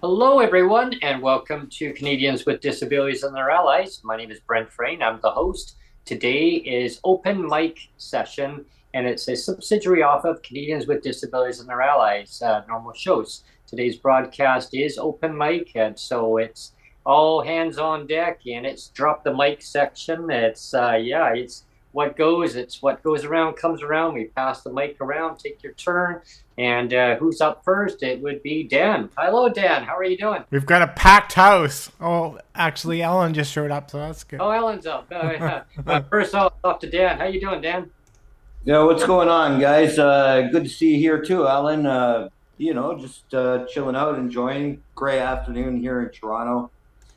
Hello, everyone, and welcome to Canadians with Disabilities and Their Allies. My name is Brent Frain. I'm the host. Today is open mic session, and it's a subsidiary off of Canadians with Disabilities and Their Allies normal shows. Today's broadcast is open mic, and so it's all hands on deck, and it's drop the mic section. It's what goes. It's what goes around comes around. We pass the mic around, take your turn. And who's up first? It would be Dan. Hello, Dan. How are you doing? We've got a packed house. Oh, actually, Ellen just showed up, so that's good. Oh, Ellen's up. First off to Dan. How you doing, Dan? Yeah, what's going on, guys? Good to see you here too, Alan. Just chilling out, enjoying gray afternoon here in Toronto.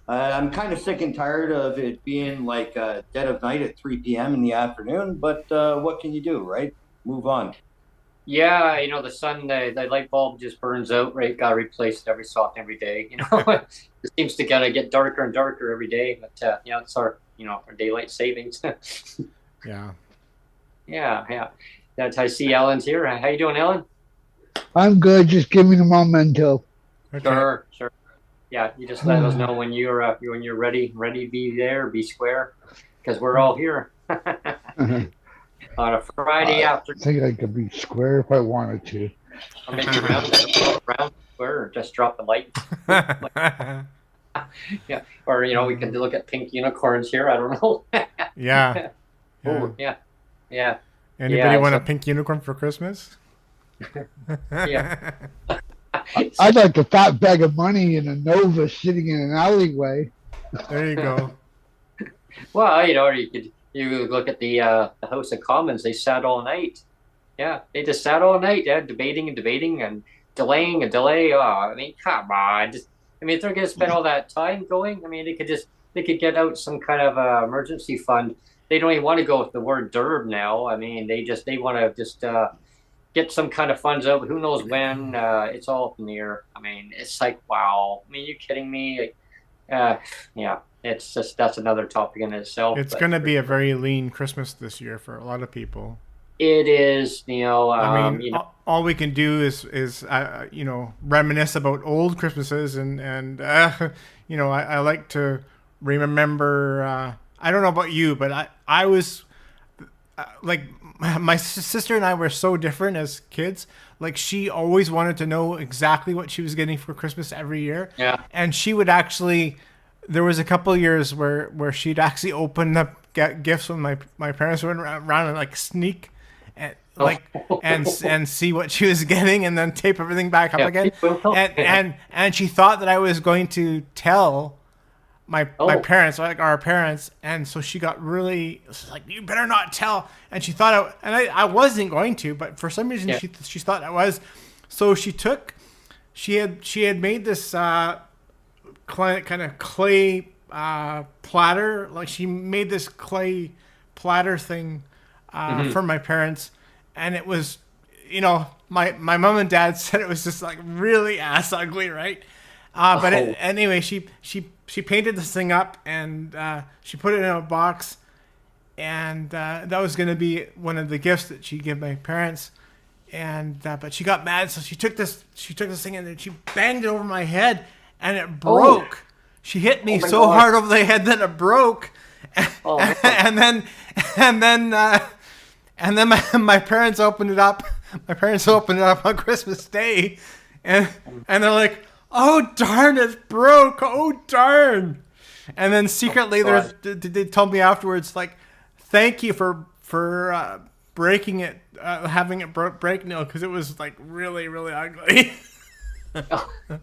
I'm kind of sick and tired of it being like dead of night at 3 p.m. in the afternoon, but what can you do, right? Move on. Yeah, the sun, the light bulb just burns out, right? Got to replace it every so often, every day. It seems to get darker and darker every day, but it's our daylight savings. Yeah. Yeah. I see Ellen's here. How you doing, Ellen? I'm good. Just give me a memento. Okay. Sure. Yeah, you just let us know when you're ready to be there, be square, because we're all here. On a Friday afternoon. I think I could be square if I wanted to. I'll make you round, square, or just drop the mic. Yeah, or we can look at pink unicorns here. I don't know. Yeah. Oh, yeah. Anybody want a pink unicorn for Christmas? Yeah. I'd like a fat bag of money in a Nova sitting in an alleyway. There you go. Well, or you look at the House of Commons. They sat all night. Yeah, they just sat all night, debating and delaying and delay. Oh, I mean, come on. If they're going to spend all that time going, they could get out some kind of emergency fund. They don't even want to go with the word DERB now. They want to just get some kind of funds out. Who knows when? It's all up in the air. It's like, wow. Are you kidding me? Yeah. It's just, that's another topic in itself. It's going to be a very lean Christmas this year for a lot of people. It is, all we can do is reminisce about old Christmases and I like to remember. I don't know about you, but I was like my sister and I were so different as kids. Like she always wanted to know exactly what she was getting for Christmas every year. Yeah, and she would actually. There was a couple of years where she'd actually open up gifts when my parents went around and like sneak and and see what she was getting and then tape everything back up again. And she thought that I was going to tell my parents, like our parents, and so she got really like, you better not tell. And she thought I wasn't going to, but for some reason she thought I was. So she had made this kind of clay platter. Like she made this clay platter thing for my parents, and it was, my mom and dad said it was just like really ass ugly, right? Anyway, she painted this thing up and she put it in a box, and that was going to be one of the gifts that she'd give my parents. And but she got mad, so she took this thing and then she banged it over my head. And it broke. Oh. She hit me so hard over the head that it broke. And then my parents opened it up. My parents opened it up on Christmas Day, and they're like, "Oh darn, it broke! Oh darn!" And then secretly, they told me afterwards, like, "Thank you for breaking it, having it break no, because it was like really, really ugly.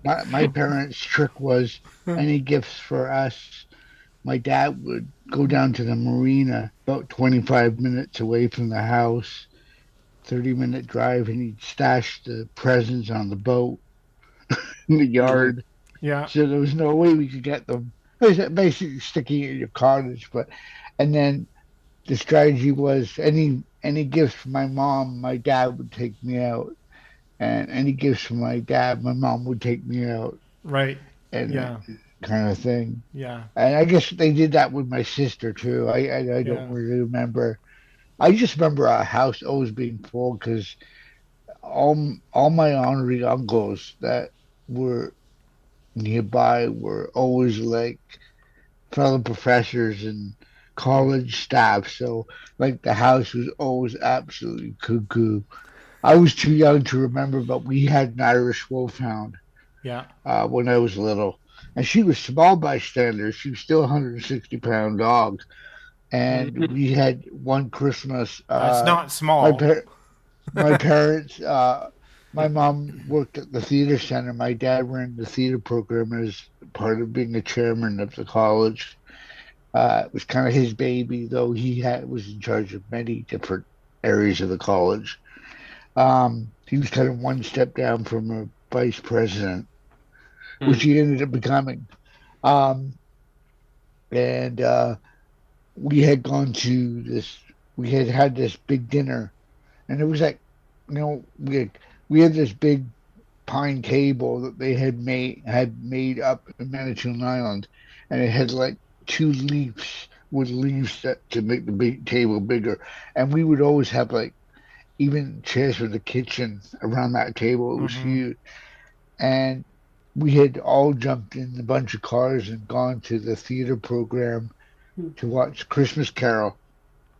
My parents' trick was any gifts for us. My dad would go down to the marina about 25 minutes away from the house, 30-minute drive, and he'd stash the presents on the boat in the yard. Yeah. So there was no way we could get them. Basically sticking it in your cottage, and then the strategy was any gifts from my mom, my dad would take me out, and any gifts from my dad, my mom would take me out, Right. and Yeah. kind of thing. Yeah. And I guess they did that with my sister too. I don't really remember. I just remember our house always being full because all my honorary uncles that were nearby were always like fellow professors and college staff. So like the house was always absolutely cuckoo. I was too young to remember, but we had an Irish Wolfhound Yeah. when I was little, and she was small by standards. She was still a 160-pound dog, and we had one Christmas. That's not My small. my parents. My mom worked at the theater center. My dad ran the theater program as part of being the chairman of the college. It was kind of his baby, though was in charge of many different areas of the college. He was kind of one step down from a vice president, which he ended up becoming. And we had gone to this. We had this big dinner, and it was like, we had this big pine table that they had made up in Manitoulin Island, and it had like two leaves with leaves to make the big table bigger. And we would always have like even chairs for the kitchen around that table. It was huge. And we had all jumped in a bunch of cars and gone to the theater program to watch Christmas Carol.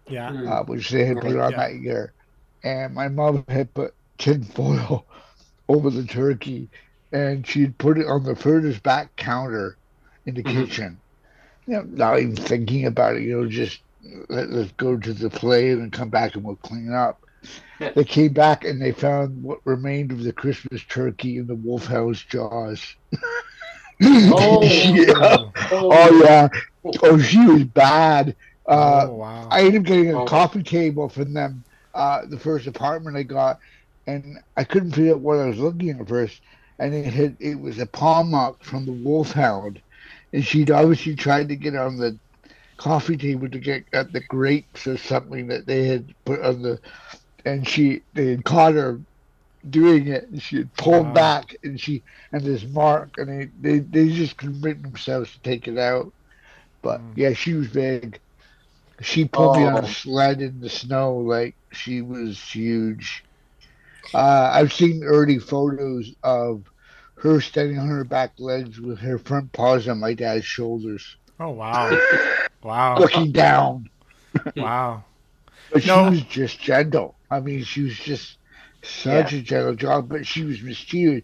Yeah. Which they had put on that year. And my mom had put tin foil over the turkey, and she'd put it on the furthest back counter in the kitchen. Not even thinking about it, just let's go to the play and come back and we'll clean up. They came back and they found what remained of the Christmas turkey in the Wolfhound's jaws. Oh. Yeah. Oh yeah. Oh, she was bad. Wow. I ended up getting a coffee table from them, the first apartment I got, and I couldn't figure out what I was looking at first. And it was a paw mark from the Wolfhound, and she'd obviously tried to get on the coffee table to get at the grapes or something that they had put on and they had caught her doing it, and she had pulled back, and this mark, and they just couldn't bring themselves to take it out. But yeah, she was big. She pulled me on a sled in the snow, like she was huge. I've seen early photos of her standing on her back legs with her front paws on my dad's shoulders. Oh wow. Wow. Looking down. Wow. But she was just gentle. I mean, she was just such a gentle dog, but she was mischievous.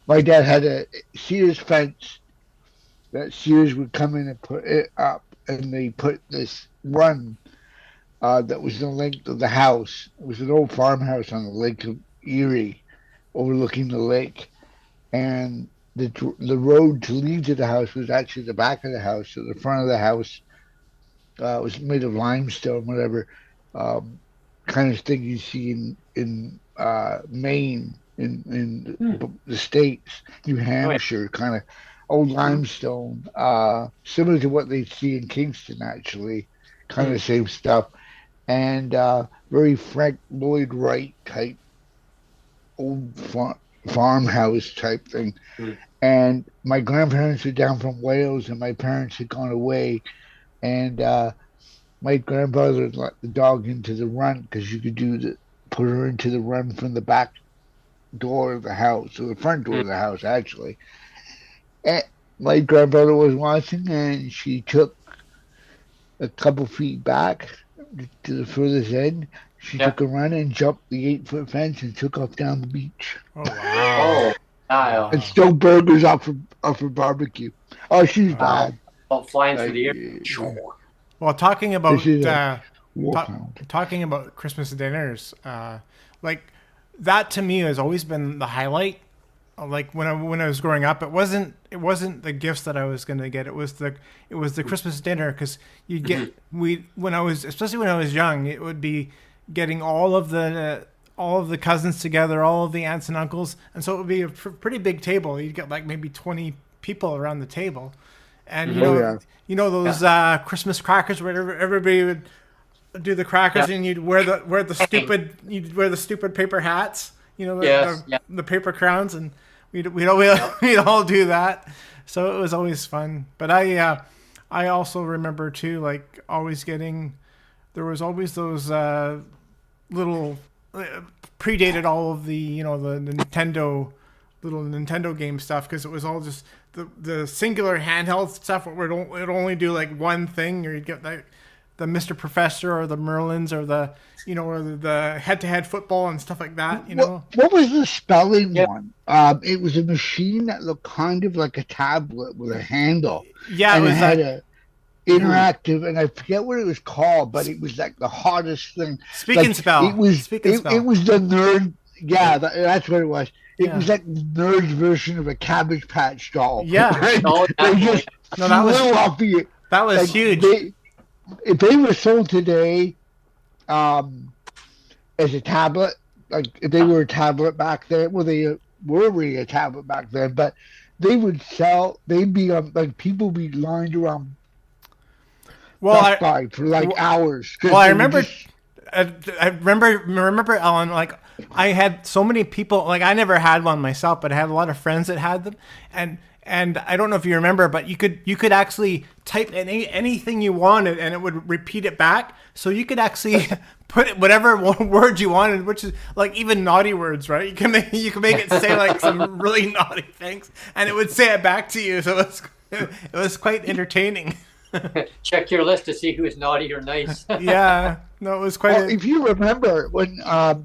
My dad had a Sears fence that Sears would come in and put it up, and they put this run that was the length of the house. It was an old farmhouse on the Lake of Erie, overlooking the lake, and the road to lead to the house was actually the back of the house. So the front of the house was made of limestone, whatever kind of thing you see in Maine, in the States, New Hampshire, kind of old limestone, similar to what they see in Kingston, actually, kind of the same stuff, and very Frank Lloyd Wright type old farmhouse type thing. And my grandparents were down from Wales, and my parents had gone away, and my grandfather let the dog into the run because you could put her into the run from the back door of the house, or the front door of the house, actually. And my grandfather was watching, and she took a couple feet back to the furthest end. She took a run and jumped the 8-foot fence and took off down the beach. Oh wow! And stole burgers off her barbecue. Oh, she's bad. Flying through the air. Well, talking about Wolfhound. Talking about Christmas dinners, like that to me has always been the highlight. Like when I was growing up, it wasn't the gifts that I was gonna get. It was the Christmas dinner, because you get when I was, especially when I was young, it would be getting all of the cousins together, all of the aunts and uncles, and so it would be a pretty big table. You'd get like maybe 20 people around the table, and you know those Christmas crackers where everybody would do the crackers, and you'd wear the stupid paper hats, the paper crowns, and we'd all do that. So it was always fun. But I also remember too, like always getting, there was always those little predated all of the the Nintendo game stuff, because it was all just the singular handheld stuff where it only do like one thing, or you'd get like the Mr. Professor or the Merlins or the the head-to-head football and stuff like that. What was the spelling one? It was a machine that looked kind of like a tablet with a handle. Yeah, and it was had a interactive, and I forget what it was called, but it was like the hottest thing. Speak and Spell. It was the nerd. Yeah, that's what it was. It was like the nerd's version of a Cabbage Patch doll. Yeah, that was huge. If they were sold today as a tablet, like if they were a tablet back then, well, they were really a tablet back then, but they would sell, they'd be like, people would be lined around Best Buy for like hours. Well, I remember, Ellen, like I had so many people, like I never had one myself, but I had a lot of friends that had them, and I don't know if you remember, but you could actually type anything you wanted, and it would repeat it back. So you could actually put whatever word you wanted, which is like even naughty words, right? You can make it say like some really naughty things, and it would say it back to you. So it was quite entertaining. Check your list to see who's naughty or nice. Yeah, no, it was quite. Well, if you remember when,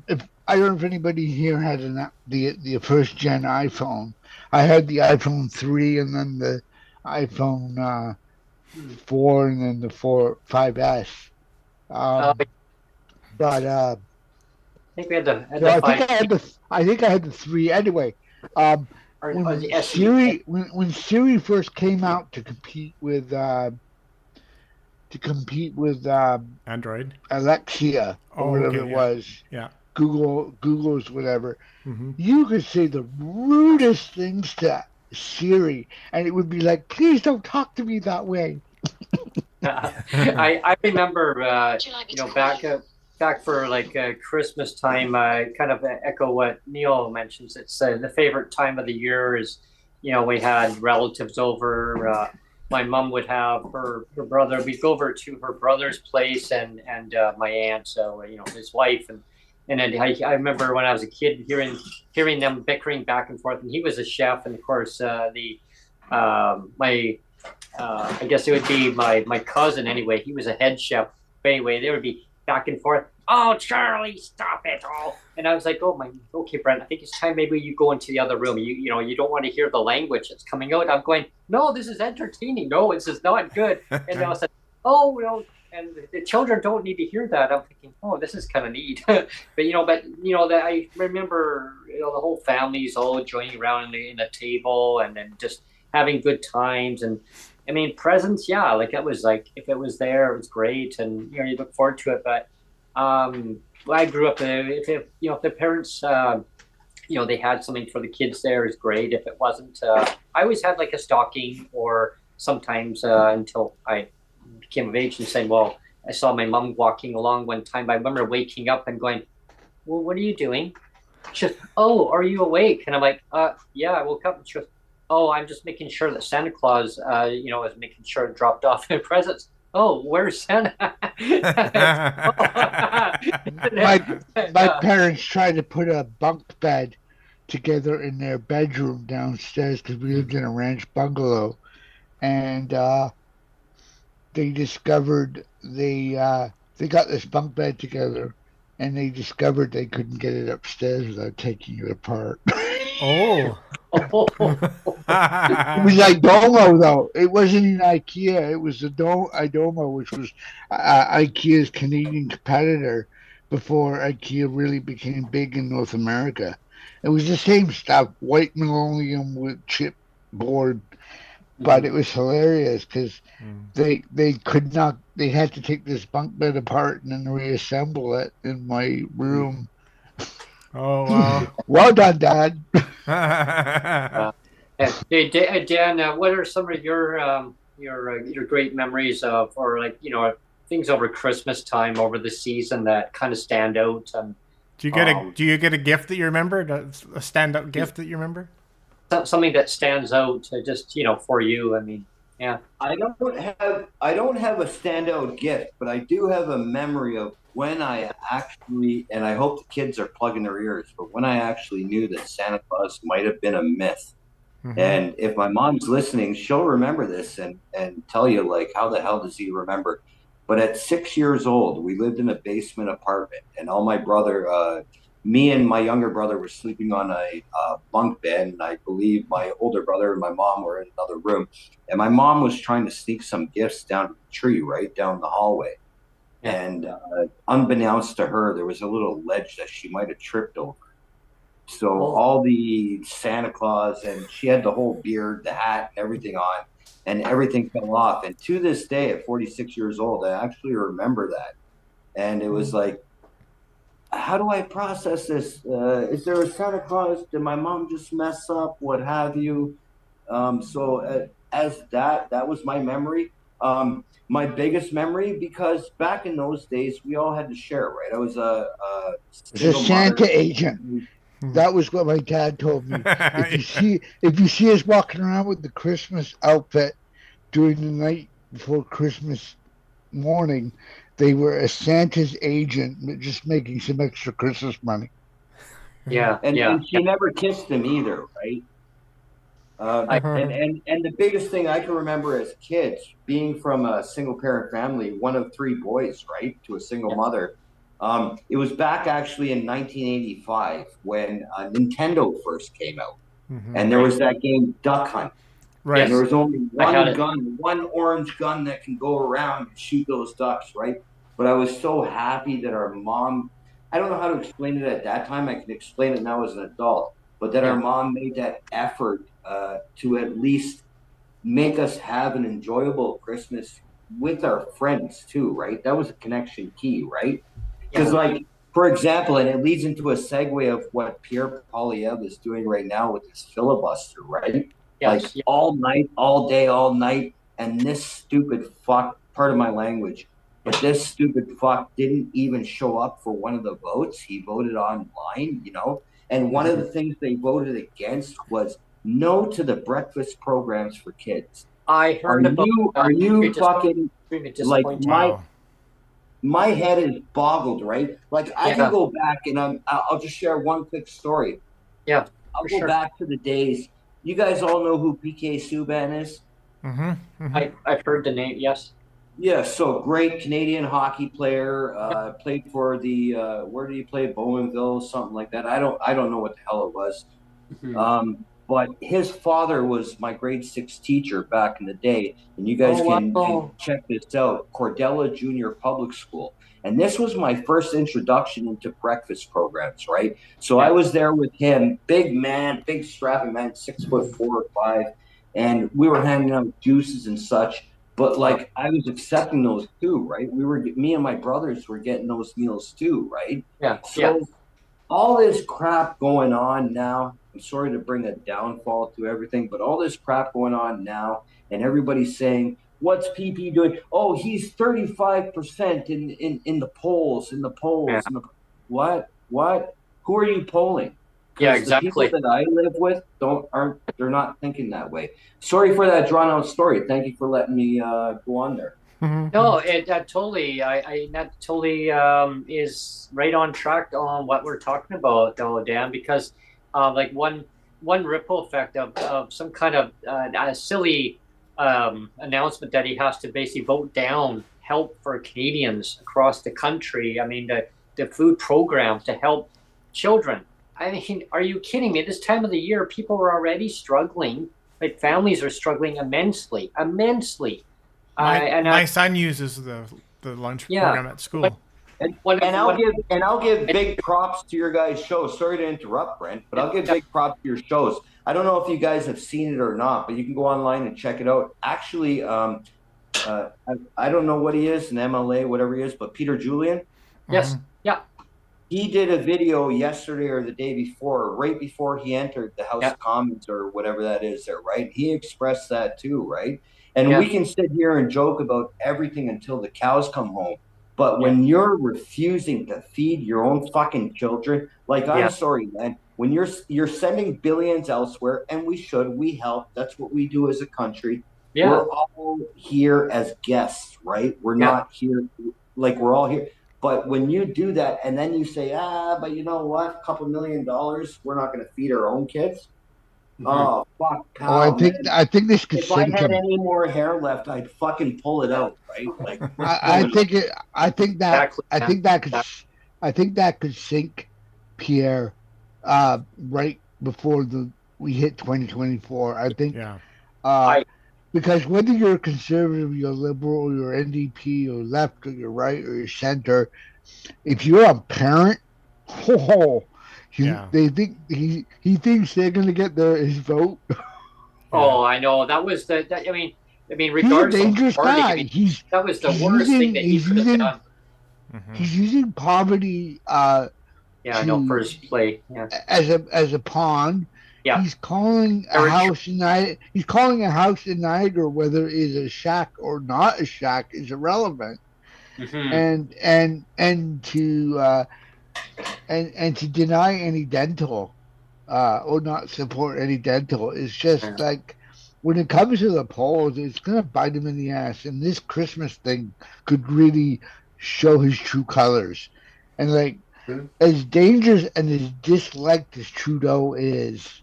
if I don't know if anybody here had the first gen iPhone. I had the iPhone 3 and then the iPhone 4 and then the 5S. But I think we had the. I think I had the 3 anyway. When Siri first came out to compete with Android, Alexia, or whatever it was. Yeah. Google's whatever. Mm-hmm. You could say the rudest things to Siri, and it would be like, "Please don't talk to me that way." I remember, back for like Christmas time. Kind of echo what Neil mentions. It's the favorite time of the year is, we had relatives over. My mom would have her brother. We'd go over to her brother's place and my aunt, so his wife and then I remember when I was a kid hearing them bickering back and forth, and he was a chef, and of course I guess it would be my cousin anyway. He was a head chef. But anyway, they would be back and forth. Oh, Charlie, stop it! Oh, and I was like, okay, Brent, I think it's time maybe you go into the other room. You don't want to hear the language that's coming out. I'm going, no, this is entertaining. No, this is not good. And I said, oh, well. And the children don't need to hear that. I'm thinking, oh, this is kind of neat. but that I remember, the whole family's all joining around in a table and then just having good times. And I mean, presents, yeah, like it was like, if it was there, it was great. And, you look forward to it. But I grew up, if the parents, they had something for the kids there is great. If it wasn't, I always had like a stocking, or sometimes until I became of age and saying, well, I saw my mom walking along one time. I remember waking up and going, well, what are you doing? She goes, oh, are you awake? And I'm like, yeah, I woke up. And she goes, oh, I'm just making sure that Santa Claus, is making sure it dropped off the presents. Oh, where's Santa? my parents tried to put a bunk bed together in their bedroom downstairs because we lived in a ranch bungalow. And they discovered they got this bunk bed together, and they discovered they couldn't get it upstairs without taking it apart. Oh. It was Idomo though. It wasn't in IKEA. It was Idomo, which was IKEA's Canadian competitor before IKEA really became big in North America. It was the same stuff, white linoleum with chipboard, but it was hilarious because they could not. They had to take this bunk bed apart and then reassemble it in my room. Oh wow. Well done, Dad. Hey, Dan, what are some of your great memories of, or like, things over Christmas time, over the season that kind of stand out? And Do you get a gift that you remember? A standout gift that you remember? something that stands out, just for you. I mean, yeah. I don't have a standout gift, but I do have a memory of when I actually, and I hope the kids are plugging their ears, but when I actually knew that Santa Claus might have been a myth. And if my mom's listening, she'll remember this and tell you, like, how the hell does he remember? But at 6 years old, we lived in a basement apartment, and all my brother, me and my younger brother were sleeping on a bunk bed, and I believe my older brother and my mom were in another room. And my mom was trying to sneak some gifts down to the tree, right down the hallway. And unbeknownst to her, there was a little ledge that she might have tripped over. So all the Santa Claus, and she had the whole beard, the hat, everything on, and everything fell off. And to this day, at 46 years old, I actually remember that. And it was like, how do I process this? Is there a Santa Claus? Did my mom just mess up? What have you? As that was my memory. My biggest memory, because back in those days, we all had to share, right? I was a Santa agent. That was what my dad told me. If you see us walking around with the Christmas outfit during the night before Christmas morning, they were a Santa's agent, just making some extra Christmas money. Yeah, and she never kissed him either, right? And the biggest thing I can remember as kids, being from a single parent family, one of three boys, right, to a single mother. It was back actually in 1985 when Nintendo first came out, and there was that game Duck Hunt. Right. And there was only one gun, one orange gun that can go around and shoot those ducks, right? But I was so happy that our mom, I don't know how to explain it at that time. I can explain it now as an adult, but that our mom made that effort to at least make us have an enjoyable Christmas with our friends too, right? That was a connection key, right? Because, like, for example, and it leads into a segue of what Pierre Poilievre is doing right now with his filibuster, right? Yes. Like, all night, all day, all night, and this stupid fuck, part of my language, but this stupid fuck didn't even show up for one of the votes. He voted online, and one of the things they voted against was no to the breakfast programs for kids. I heard Are you fucking, like, Wow. my head is boggled, right? Like, I can go back, and I'll just share one quick story. Yeah, I'll go back to the days. You guys all know who PK Subban is? I've heard the name. Yes. Yeah, so great Canadian hockey player. Played for the where did he play? Bowmanville, something like that. I don't know what the hell it was. But his father was my grade 6 teacher back in the day, and you guys can check this out. Cordella Junior Public School, and this was my first introduction into breakfast programs, right? So I was there with him, big man, big strapping man, 6'4" or 5, and we were handing out juices and such. But like, I was accepting those too, right? Me and my brothers were getting those meals too, right? Yeah. So all this crap going on now. I'm sorry to bring a downfall to everything, but all this crap going on now, and everybody's saying, "What's PP doing? Oh, he's 35% in the polls, Yeah. What? Who are you polling? Yeah, exactly. The people that I live with they're not thinking that way. Sorry for that drawn out story. Thank you for letting me go on there. No, that totally is right on track on what we're talking about, though, Dan, because like one ripple effect of some kind of a silly announcement that he has to basically vote down help for Canadians across the country. I mean, the food program to help children. I mean, are you kidding me? This time of the year, people are already struggling like families are struggling immensely, immensely. My son uses the lunch Yeah, program at but school. one of one. I'll give big props to your guys' show. Sorry to interrupt, Brent, but I'll give big props to your shows. I don't know if you guys have seen it or not, but you can go online and check it out. Actually, I don't know what he is, an MLA, whatever he is, but Peter Julian, Yes, yeah, he did a video yesterday or the day before, right before he entered the House yeah, of Commons or whatever that is there, right? He expressed that too, right? And yeah, we can sit here and joke about everything until the cows come home. But yeah, when you're refusing to feed your own fucking children, like I'm yeah, sorry, man, when you're sending billions elsewhere, and we help. That's what we do as a country. yeah, We're all here as guests, right? We're yeah. not here like we're all here. But when you do that and then you say, but you know what? A couple $1 million, we're not going to feed our own kids. Mm-hmm. Oh, fuck, Oh, pal, man. I think this could If I sink had him. any more hair left, I'd fucking pull it out, right? Like, what's I going think it. Exactly. I Yeah. think that could. I think that could sink Pierre, right before we hit 2024. I think, Yeah. uh, because whether you're conservative, you're liberal, or you're NDP, or left, or you're right, or you're center, if you're a parent, oh, they think he thinks they're gonna get his vote. Oh, I know. That was I mean, He's a regardless of dangerous party, I guy. mean, that was the worst thing that he He's could have using done. Mm-hmm. he's using poverty Yeah, I know. First play. Yeah, as a pawn. yeah. He's calling a house in Niagara whether it is a shack or not a shack is irrelevant. Mm-hmm. And to deny any dental or not support any dental is just Yeah. like when it comes to the polls, it's gonna bite him in the ass. And this Christmas thing could really show his true colors. And like as dangerous and as disliked as Trudeau is,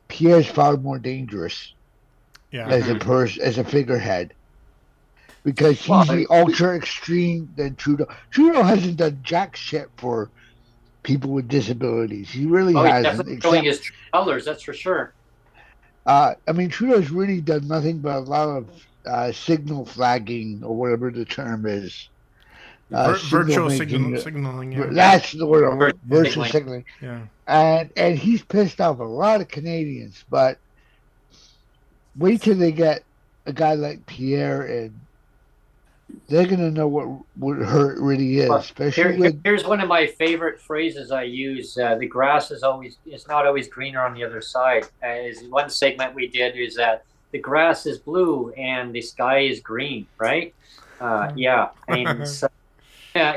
Pierre's far more dangerous as a figurehead. Because he's the ultra extreme than Trudeau. Trudeau hasn't done jack shit for people with disabilities. He really hasn't. Definitely showing his true colors, that's for sure. I mean, Trudeau's really done nothing but a lot of signal flagging or whatever the term is. Virtual signaling. Yeah. That's the word. Virtual signaling. Yeah. And he's pissed off a lot of Canadians. But wait till they get a guy like Pierre and they're gonna know what hurt really is. Especially here's one of my favorite phrases I use: "The grass is not always greener on the other side." Is one segment we did is that the grass is blue and the sky is green, right? Yeah, I mean, so,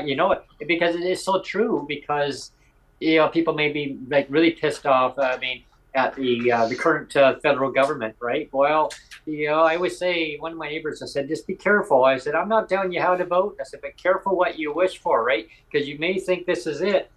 you know, because it is so true. Because people may be like really pissed off. I mean, at the current federal government, right? Well, I always say, one of my neighbors, I said, just be careful. I said, I'm not telling you how to vote. I said, but careful what you wish for, right? Because you may think this is it.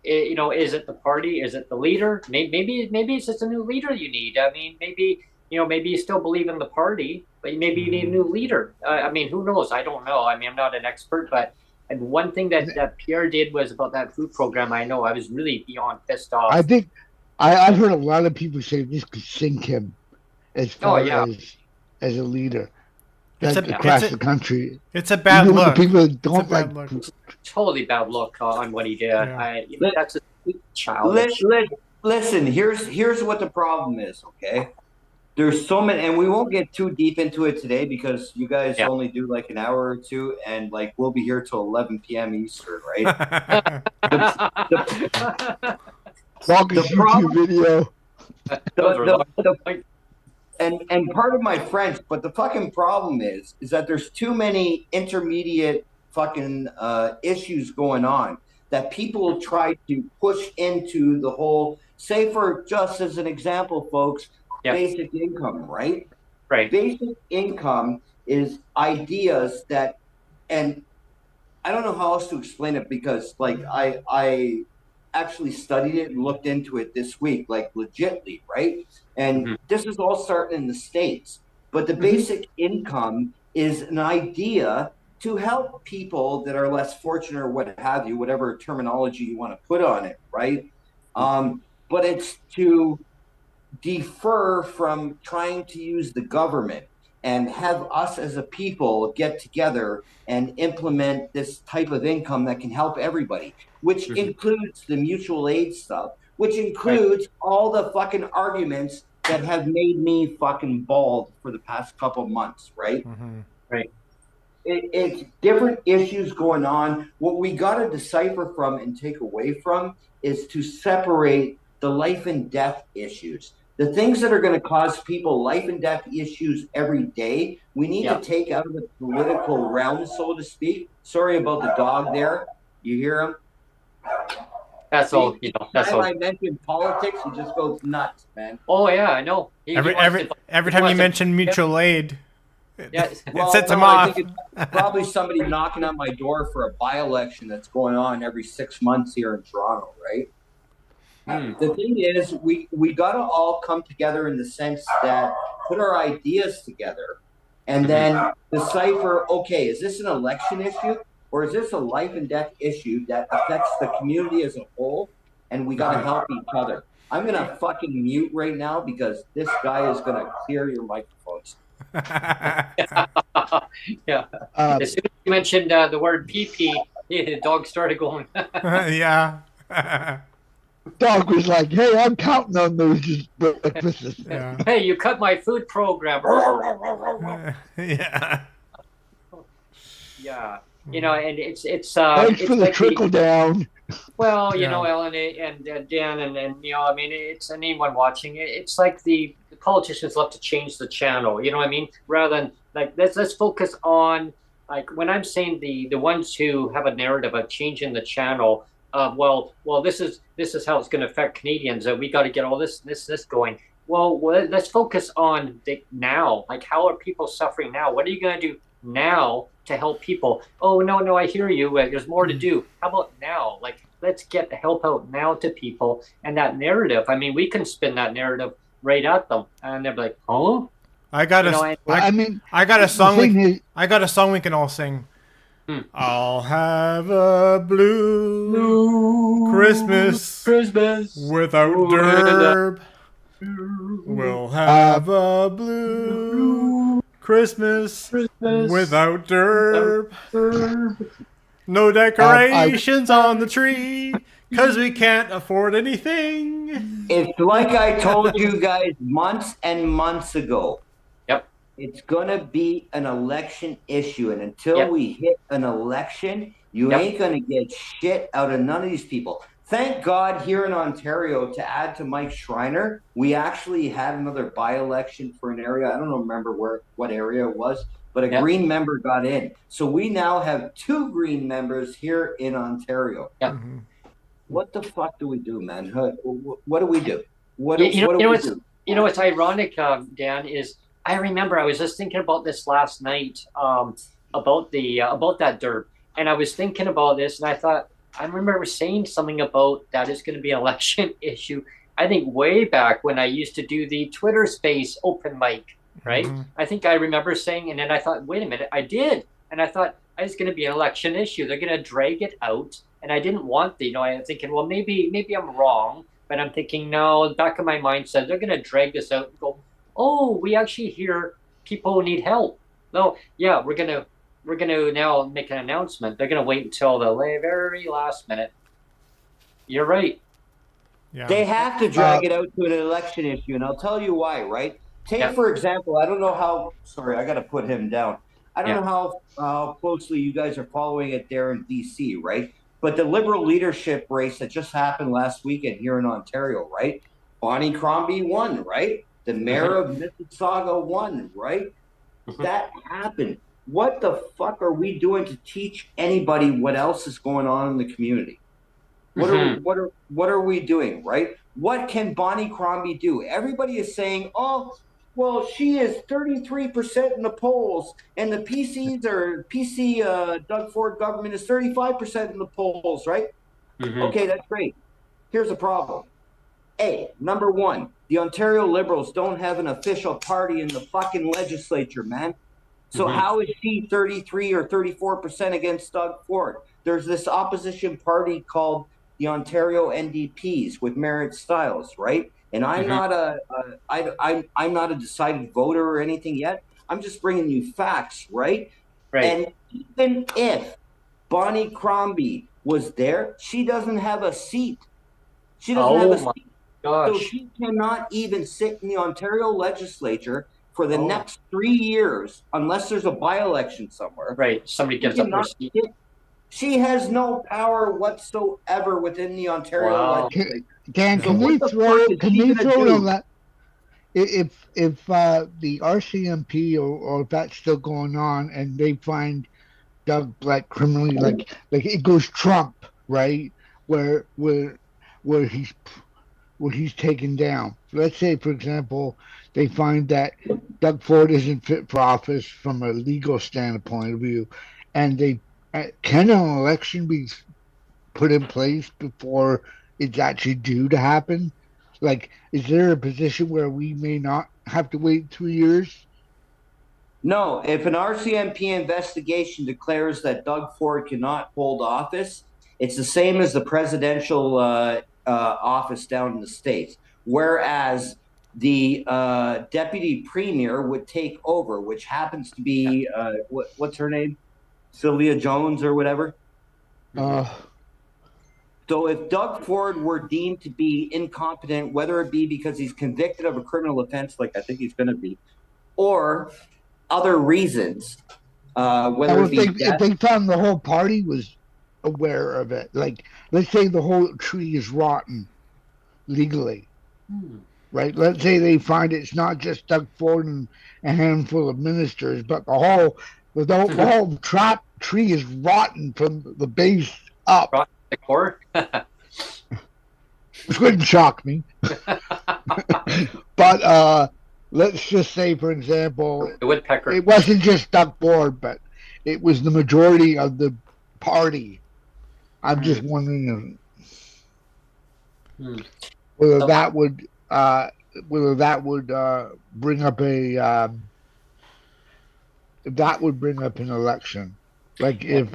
Is it the party? Is it the leader? Maybe it's just a new leader you need. I mean, maybe you still believe in the party, but maybe you need a new leader. I mean, who knows? I don't know. I mean, I'm not an expert, but and one thing that Pierre did was about that food program. I know I was really beyond pissed off. I think I've heard a lot of people say this could sink him as far as a leader. Across the country. It's a bad look. People don't like. Look. Totally bad look on what he did. Yeah. That's a child. Listen, here's what the problem is. Okay, there's so many, and we won't get too deep into it today because you guys only do like an hour or two, and like we'll be here till 11 p.m. Eastern, right? The problem video. And part of my French, but the fucking problem is that there's too many intermediate fucking issues going on that people try to push into the whole. Say, for just as an example, folks, basic income, right? Right. Basic income is ideas that, and I don't know how else to explain it because, like, I actually studied it and looked into it this week, like legitly, right? And this is all starting in the States. But the basic income is an idea to help people that are less fortunate or what have you, whatever terminology you want to put on it, right? But it's to defer from trying to use the government and have us as a people get together and implement this type of income that can help everybody, which includes the mutual aid stuff, which includes all the fucking arguments that have made me fucking bald for the past couple months, right? Right. It's different issues going on. What we got to decipher from and take away from is to separate the life and death issues. The things that are going to cause people life and death issues every day, we need to take out of the political realm, so to speak. Sorry about the dog there. You hear him? That's all, you know. That's all. I mentioned politics, he just goes nuts, man. Oh yeah, I know. Every time you mention mutual aid, yeah, it sets him off. I think it's probably somebody knocking on my door for a by-election that's going on every 6 months here in Toronto, right? The thing is, we got to all come together in the sense that put our ideas together and then decipher, okay, is this an election issue or is this a life and death issue that affects the community as a whole? And we got to help each other. I'm going to fucking mute right now because this guy is going to clear your microphones. Yeah. As soon as you mentioned the word pee-pee, the dog started going. Yeah. Dog was like, "Hey, I'm counting on those breakfasts." Yeah. Hey, you cut my food program. Yeah. Yeah. You know, and it's Thanks it's for the like trickle down. well, you know, Ellen and Dan and you know, I mean, it's anyone watching it. It's like the politicians love to change the channel. You know what I mean? Rather than like let's focus on like when I'm saying the ones who have a narrative of changing the channel. Well, this is how it's going to affect Canadians. We got to get all this going. Well, let's focus on the now. Like, how are people suffering now? What are you going to do now to help people? Oh, no, I hear you. There's more to do. How about now? Like, let's get the help out now to people. And that narrative, I mean, we can spin that narrative right at them, and they're like, "Oh, I got a song we can all sing. I'll have a blue Christmas without DERB. We'll have a blue Christmas without DERB. No decorations on the tree, 'cause we can't afford anything." It's like I told you guys months and months ago. Yep. It's going to be an election issue. And until we hit an election, you ain't going to get shit out of none of these people. Thank God here in Ontario, to add to Mike Schreiner, we actually had another by-election for an area. I don't remember what area it was, but a Green member got in. So we now have 2 Green members here in Ontario. Yeah. What the fuck do we do, man? What do we do? You know what's ironic, Dan, is I remember I was just thinking about this last night about that DERB, and I was thinking about this, and I thought I remember saying something about that is going to be an election issue. I think way back when I used to do the Twitter Space open mic, right? I think I remember saying, and then I thought, wait a minute, I did, and I thought it's going to be an election issue. They're going to drag it out. And I didn't want the, you know, I'm thinking, well, maybe I'm wrong, but I'm thinking, no, the back of my mind says they're going to drag this out and go, oh, we actually hear people need help. No, yeah, we're going to now make an announcement. They're going to wait until the very last minute. You're right. Yeah. They have to drag it out to an election issue, and I'll tell you why, right? Take, for example, I don't know how, sorry, I got to put him down. I don't know how closely you guys are following it there in D.C., right? But the Liberal leadership race that just happened last weekend here in Ontario, right? Bonnie Crombie won, right? The mayor of Mississauga won, right? That happened. What the fuck are we doing to teach anybody what else is going on in the community? What are we doing, right? What can Bonnie Crombie do? Everybody is saying, oh, well, she is 33% in the polls, and the PC Doug Ford government is 35% in the polls, right? Okay, that's great. Here's the problem. Number one, the Ontario Liberals don't have an official party in the fucking legislature, man. So how is she 33 or 34% against Doug Ford? There's this opposition party called the Ontario NDPs with Merritt Stiles, right? And I'm not I'm not a decided voter or anything yet. I'm just bringing you facts, right? Right. And even if Bonnie Crombie was there, she doesn't have a seat. She doesn't have a Oh my seat. So gosh. she cannot even sit in the Ontario legislature for the Oh, next 3 years unless there's a by-election somewhere. right. Somebody She gives up their cannot seat. sit. She has no power whatsoever within the Ontario Wow. legislature. Dan, So can what we the fuck throw is can she we gonna throw do? in if the RCMP or if that's still going on and they find Doug Black criminally like it goes Trump, right? Where where where he's where he's taken down. Let's say, for example, they find that Doug Ford isn't fit for office from a legal standpoint of view, and they can an election be put in place before it's actually due to happen? Like, is there a position where we may not have to wait 2 years? No, if an RCMP investigation declares that Doug Ford cannot hold office, it's the same as the presidential office down in the States. Whereas the deputy premier would take over, which happens to be, what's her name? Sylvia Jones or whatever. Uh, So if Doug Ford were deemed to be incompetent, whether it be because he's convicted of a criminal offense, like I think he's going to be, or other reasons, whether Now, it be if death. they found the whole party was aware of it, like let's say the whole tree is rotten legally, right? Let's say they find it's not just Doug Ford and a handful of ministers, but the whole tree is rotten from the base up, Rock the core. which wouldn't shock me. But let's just say, for example, The woodpecker. it wasn't just Doug Ford, but it was the majority of the party. I'm just wondering Hmm. whether So that would bring up a if that would bring up an election. Like if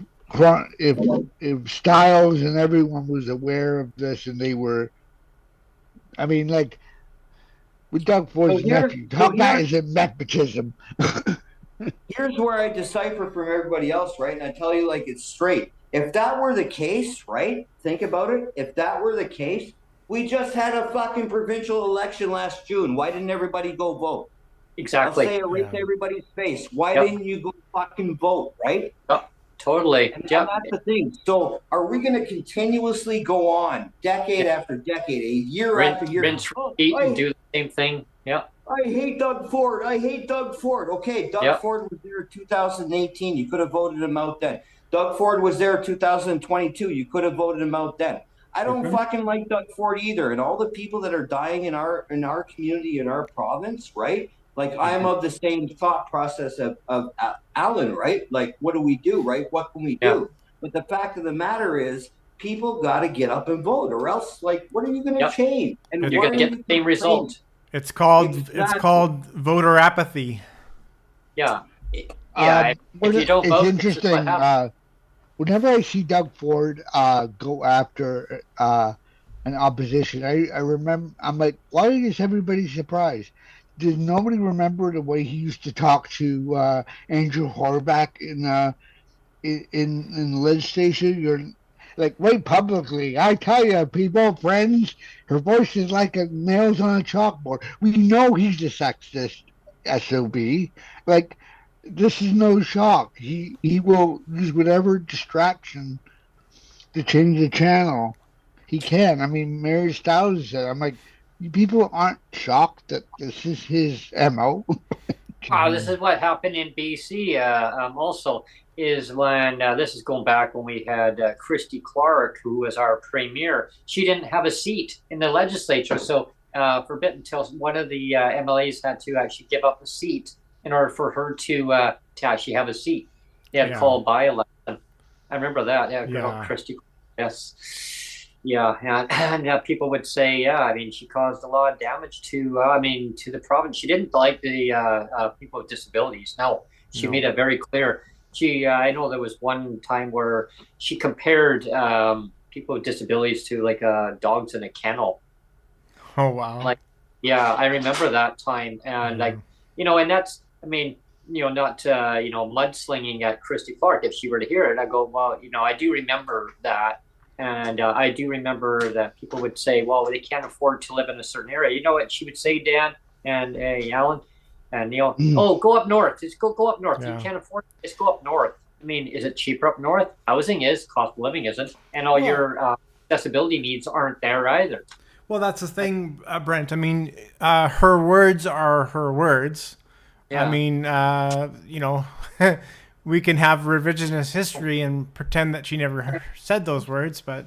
Styles and everyone was aware of this and they were, I mean, like with Doug So Ford's here, nephew, so how bad here, is it nepotism? here's where I decipher from everybody else, right? And I tell you like it's straight. If that were the case, right? Think about it. If that were the case, we just had a fucking provincial election last June. Why didn't everybody go vote? I'll exactly. say it right to everybody's face. Why Yep. didn't you go fucking vote, right? Yep. Totally. And Yep. that's the thing. So are we going to continuously go on decade after decade, a year after year? Rinse, repeat, and do the same thing. Yep. I hate Doug Ford. I hate Doug Ford. Okay, Doug Ford was there in 2018. You could have voted him out then. Doug Ford was there in 2022. You could have voted him out then. I don't fucking like Doug Ford either. And all the people that are dying in our community, in our province, right? Like I'm of the same thought process of Alan, right? Like, what do we do, right? What can we do? But the fact of the matter is, people got to get up and vote, or else, like, what are you going to change? And you're going to get the same result. It's called voter apathy. Yeah. Yeah. If you don't vote, it's interesting. Whenever I see Doug Ford go after an opposition, I remember I'm like, why is everybody surprised? Did nobody remember the way he used to talk to Andrew Horvath in the legislation? You're like right publicly. I tell you, people, friends, her voice is like a nails on a chalkboard. We know he's a sexist SOB. Like, this is no shock. He will use whatever distraction to change the channel he can. I mean, Mary Styles said, I'm like, people aren't shocked that this is his MO. Wow, this is what happened in BC also is when, this is going back when we had Christy Clark, who was our premier. She didn't have a seat in the legislature. So for a bit until one of the MLAs had to actually give up a seat in order for her to actually have a seat. They had called by-election. I remember that. Yeah. Christy. Yes. Yeah, and people would say, I mean, she caused a lot of damage to the province. She didn't like the people with disabilities. No, she made it very clear. I know there was one time where she compared people with disabilities to like dogs in a kennel. Oh wow! Like, Yeah, I remember that time, and Yeah. like, and that's, I mean, not mudslinging at Christy Clark. If she were to hear it, I go, well, I do remember that, and I do remember that people would say, well, they can't afford to live in a certain area. You know what she would say, Dan and Alan and Neil? Mm. Oh, go up north. Just go up north. You Yeah. can't afford it. Just go up north. I mean, is it cheaper up north? Housing is, cost of living isn't, and all Well, your accessibility needs aren't there either. well, that's the thing, Brent. I mean, her words are her words. I Yeah. mean, we can have revisionist history and pretend that she never said those words, but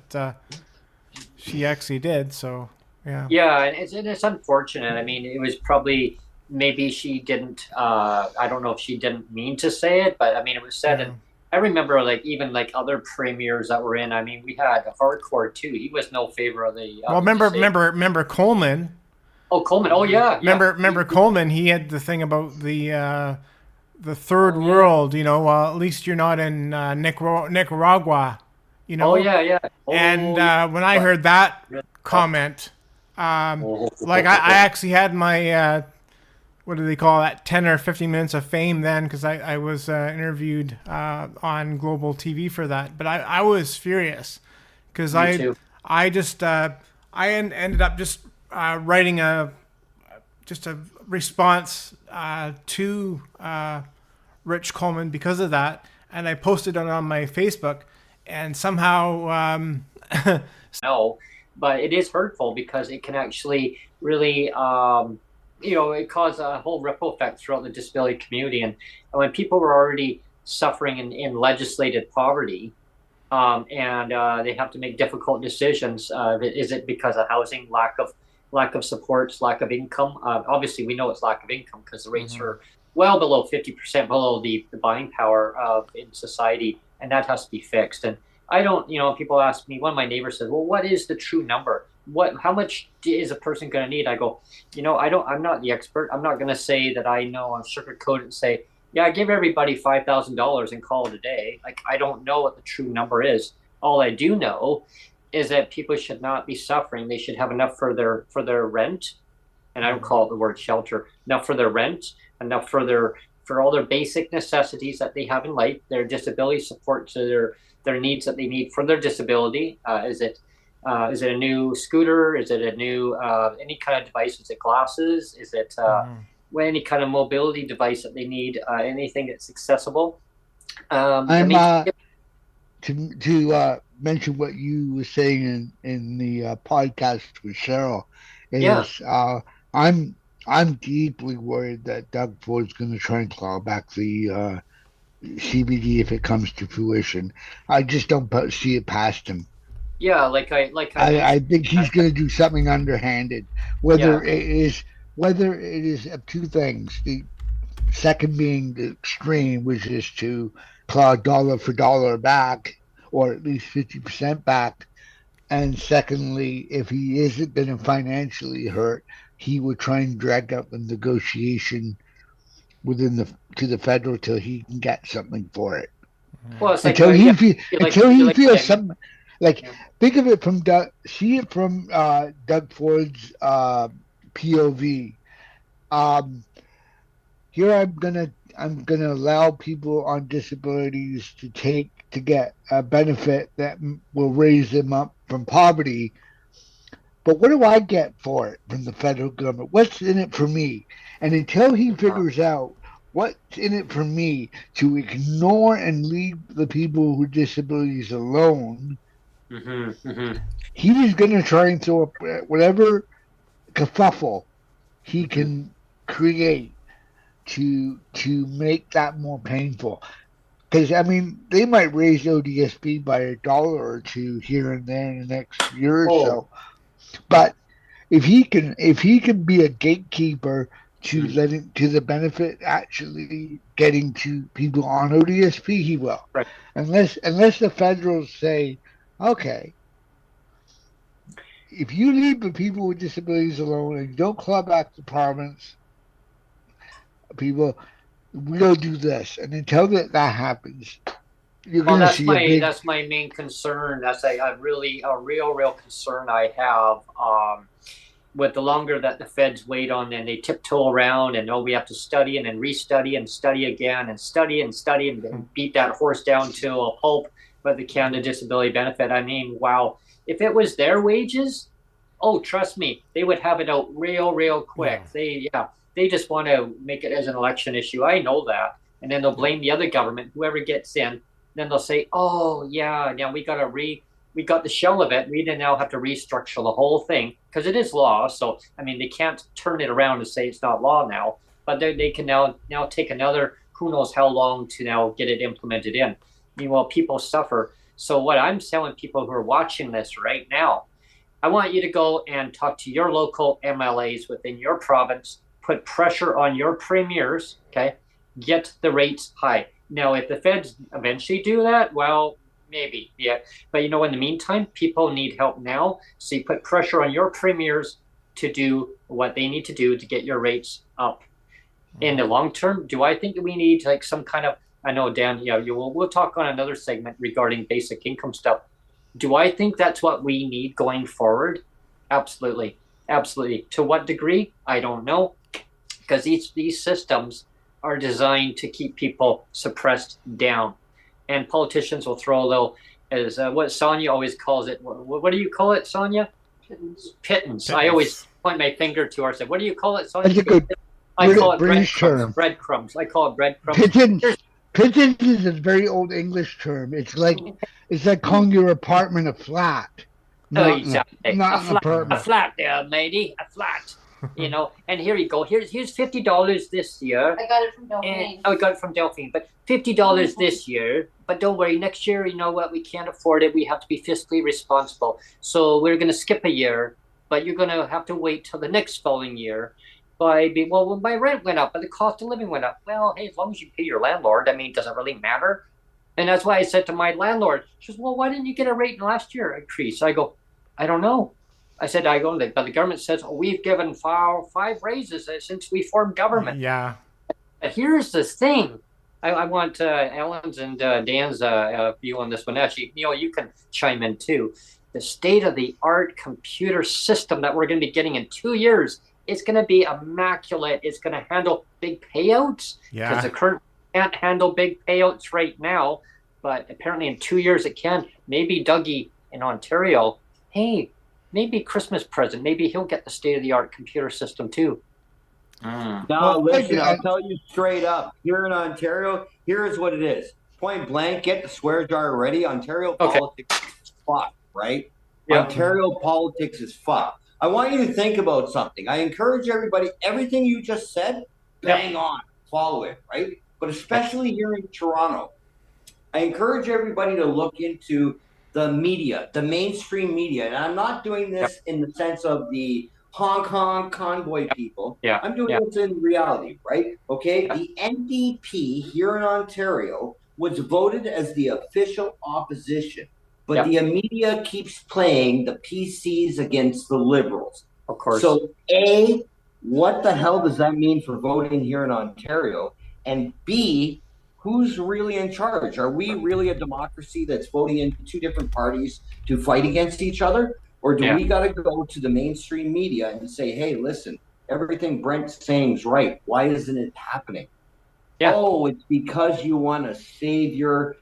she actually did. So, yeah. Yeah, and it's unfortunate. I mean, it was probably maybe she didn't. I don't know if she didn't mean to say it, but I mean, it was said. Yeah. And I remember, like, even like other premiers that were in. I mean, we had Hardcore too. He was no favor of Well, the disabled. remember Coleman. Oh, Coleman. Oh, yeah, yeah. Remember Coleman. He had the thing about the third world. At least you're not in Nicaragua. Oh, yeah, yeah. And Oh, yeah. when I heard that comment, like I actually had my what do they call that, 10 or 15 minutes of fame then, because I was interviewed on global TV for that. But I was furious because Me too. I just ended up just writing just a response to Rich Coleman because of that, and I posted it on my Facebook, and somehow No, but it is hurtful because it can actually really, it caused a whole ripple effect throughout the disability community. And when people were already suffering in legislated poverty, and they have to make difficult decisions, is it because of housing, lack of supports, lack of income? Obviously, we know it's lack of income because the rates are well below 50% below the buying power of in society, and that has to be fixed. And I don't, people ask me, one of my neighbors said, well, what is the true number? How much is a person going to need? I go, I'm not the expert. I'm not going to say that I know. I'm sugarcoat it and say, yeah, give everybody $5,000 and call it a day. Like, I don't know what the true number is. All I do know is that people should not be suffering. They should have enough for their rent, and I don't call it the word shelter. Enough for their rent, enough for all their basic necessities that they have in life, their disability support to their needs that they need for their disability. Is it a new scooter? Is it a new any kind of device? Is it glasses? Is it any kind of mobility device that they need? Anything that's accessible. I I'm mean, to mention what you were saying in the podcast with Cheryl yeah, is I'm deeply worried that Doug Ford's going to try and claw back the CBD if it comes to fruition. I just don't see it past him. yeah. Like I I mentioned, think he's going to do something underhanded. yeah, Whether it is two things. The second being the extreme, which is to claw dollar for dollar back, or at least 50% back. And secondly, if he isn't going to financially hurt, he would try and drag out the negotiation to the federal till he can get something for it. well, it's like Until he yeah, until you he like what feels I mean. some, like, Yeah. think of it from see it from Doug Ford's POV. Um, Here I'm gonna allow people on disabilities to get a benefit that will raise them up from poverty. But what do I get for it from the federal government? What's in it for me? And until he figures out what's in it for me, to ignore and leave the people with disabilities alone, Mm-hmm. he is going to try and throw up whatever kerfuffle he Mm-hmm. can create to make that more painful. Because I mean, they might raise ODSP by $1 or two here and there in the next year or Oh, so. But if he can be a gatekeeper to mm, letting to the benefit actually getting to people on ODSP, he will. right. Unless the federals say, okay, if you leave the people with disabilities alone and don't claw back the province, people, we'll do this. And until that happens, you're Well, going to see a big. that's my main concern. That's a real concern I have. with the longer that the feds wait on and they tiptoe around and we have to study and then restudy and study again and study and beat that horse down to a pulp with the Canada Disability Benefit. I mean, wow. If it was their wages, oh, trust me, they would have it out real quick. They just want to make it as an election issue. I know that. And then they'll blame the other government, whoever gets in. Then they'll say, oh, yeah, we got the shell of it. We now have to restructure the whole thing because it is law. So, I mean, they can't turn it around and say it's not law now. But they can now take another who knows how long to now get it implemented in. Meanwhile, people suffer. So what I'm telling people who are watching this right now, I want you to go and talk to your local MLAs within your province, put pressure on your premiers, okay? Get the rates high. Now, if the feds eventually do that, well, maybe, yeah. But in the meantime, people need help now. So you put pressure on your premiers to do what they need to do to get your rates up. In the long term, do I think that we need like some kind of, I know, Dan, we'll talk on another segment regarding basic income stuff. Do I think that's what we need going forward? Absolutely. Absolutely. To what degree? I don't know. Because these systems are designed to keep people suppressed down. And politicians will throw a little, as what Sonia always calls it. What do you call it, Sonia? Pittance. I always point my finger to her and say, what do you call it, Sonia? That's a good I call it British term. Breadcrumbs. I call it breadcrumbs. Pittance is a very old English term. It's like calling your apartment a flat. Exactly. Not an apartment. A flat there, matey. A flat. And here you go. Here's $50 this year. I got it from Delphine. I got it from Delphine. But $50 this year. But don't worry, next year, you know what? We can't afford it. We have to be fiscally responsible. So we're going to skip a year. But you're going to have to wait till the next following year. When my rent went up, but the cost of living went up. Well, hey, as long as you pay your landlord, I mean, does it really matter? And that's why I said to my landlord, she says, well, why didn't you get a rate last year increase? I go, I don't know. I said, but the government says, we've given five raises since we formed government. Yeah. But here's the thing. I want Ellen's and Dan's view on this one. Actually, you can chime in too. The state-of-the-art computer system that we're going to be getting in 2 years, it's going to be immaculate. It's going to handle big payouts. Yeah. Because the current can't handle big payouts right now. But apparently in 2 years it can. Maybe Dougie in Ontario, hey, maybe Christmas present. Maybe he'll get the state-of-the-art computer system too. No, listen, I'll tell you straight up. Here in Ontario, here's what it is. Point blank, get the swear jar ready. Ontario politics is fucked, right? Yeah. Ontario politics is fucked. I want you to think about something. I encourage everybody, everything you just said, bang on, follow it, right? But especially here in Toronto, I encourage everybody to look into the media, the mainstream media. And I'm not doing this in the sense of the Hong Kong convoy people. Yeah. I'm doing this in reality, right? Okay. Yeah. The NDP here in Ontario was voted as the official opposition. But the media keeps playing the PCs against the Liberals. Of course. So, A, what the hell does that mean for voting here in Ontario? And B, who's really in charge? Are we really a democracy that's voting in two different parties to fight against each other? Or do we got to go to the mainstream media and say, hey, listen, everything Brent's saying is right. Why isn't it happening? Yeah. Oh, it's because you want to save your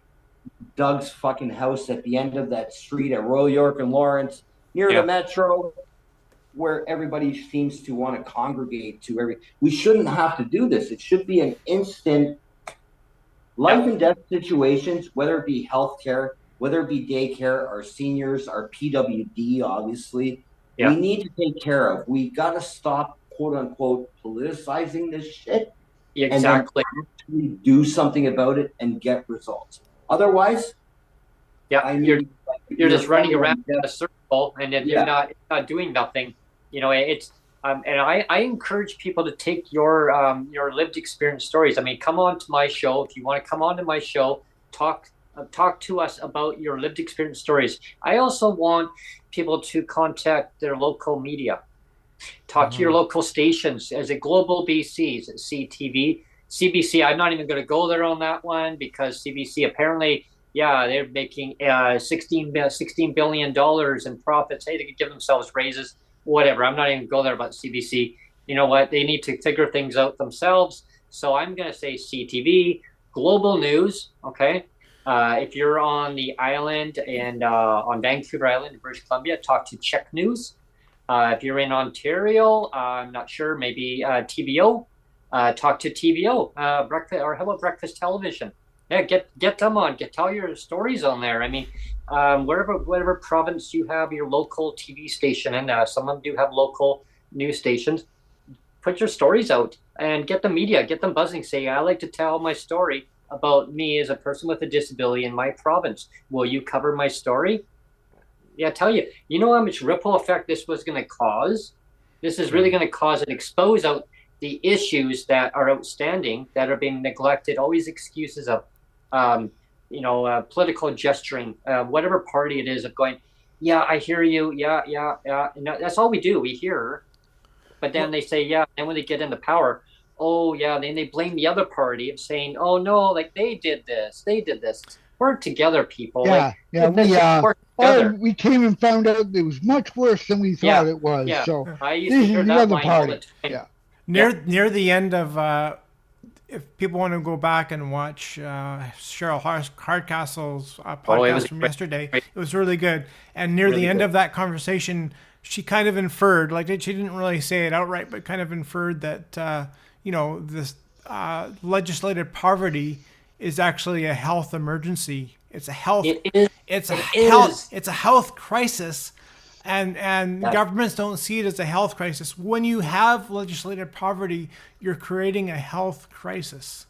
Doug's fucking house at the end of that street at Royal York and Lawrence near the metro, where everybody seems to want to congregate to we shouldn't have to do this. It should be an instant life and death situations, whether it be healthcare, whether it be daycare, our seniors, our PWD, obviously. We need to take care of. We got to stop, quote unquote, politicizing this shit. Exactly. And then actually do something about it and get results. Otherwise, you're just running around in a circle, and you're not doing nothing. It's and I encourage people to take your lived experience stories. I mean, come on to my show if you want to come on to my show. Talk to us about your lived experience stories. I also want people to contact their local media. Talk to your local stations. As a Global BC, is it CTV? CBC, I'm not even going to go there on that one because CBC apparently, they're making $16 billion in profits. Hey, they could give themselves raises. whatever. I'm not even going there about CBC. You know what? They need to figure things out themselves. So I'm going to say CTV, global news. Okay. If you're on the island and on Vancouver Island in British Columbia, talk to Czech News. If you're in Ontario, I'm not sure, maybe TVO. Talk to TVO, breakfast, or how about breakfast television? Yeah, get them on. Tell your stories on there. I mean, whatever province you have your local TV station, and some of them do have local news stations. Put your stories out and get the media, get them buzzing. Say, I like to tell my story about me as a person with a disability in my province. Will you cover my story? Yeah, I tell you, you know how much ripple effect this was going to cause? This is really going to cause and expose out the issues that are outstanding, that are being neglected, always excuses of, political gesturing, whatever party it is, of going, yeah, I hear you. Yeah. And that's all we do. We hear. But then they say, yeah. And when they get into power, oh, yeah. Then they blame the other party of saying, oh, no, like they did this. Work together, people. Yeah, we came and found out it was much worse than we thought it was. Yeah. So I used to hear that line all the time. Yeah. Near the end of, if people want to go back and watch Cheryl Hardcastle's podcast from yesterday, it was really good. And near the end of that conversation, she kind of inferred, like she didn't really say it outright, but kind of inferred that this legislated poverty is actually a health emergency. It's a health. It's a health crisis. And governments don't see it as a health crisis. When you have legislated poverty, you're creating a health crisis.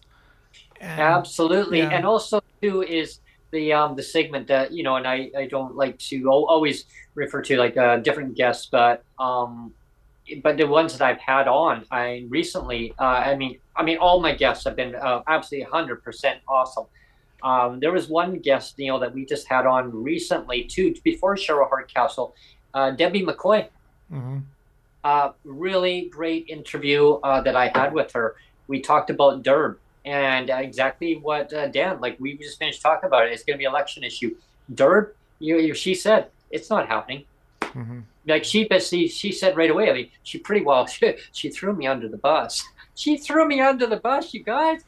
Absolutely. And also too is the segment that, and I don't like to always refer to like different guests, but the ones that I've had on, I recently, I mean, all my guests have been absolutely 100% awesome. There was one guest, that we just had on recently too, before Cheryl Hardcastle, Debbie McCoy. Mm-hmm. Really great interview that I had with her. We talked about DERB and exactly what Dan, like we just finished talking about it. It's going to be an election issue. DERB, she said it's not happening. Mm-hmm. Like she said right away. I mean, she pretty well she threw me under the bus. She threw me under the bus, you guys,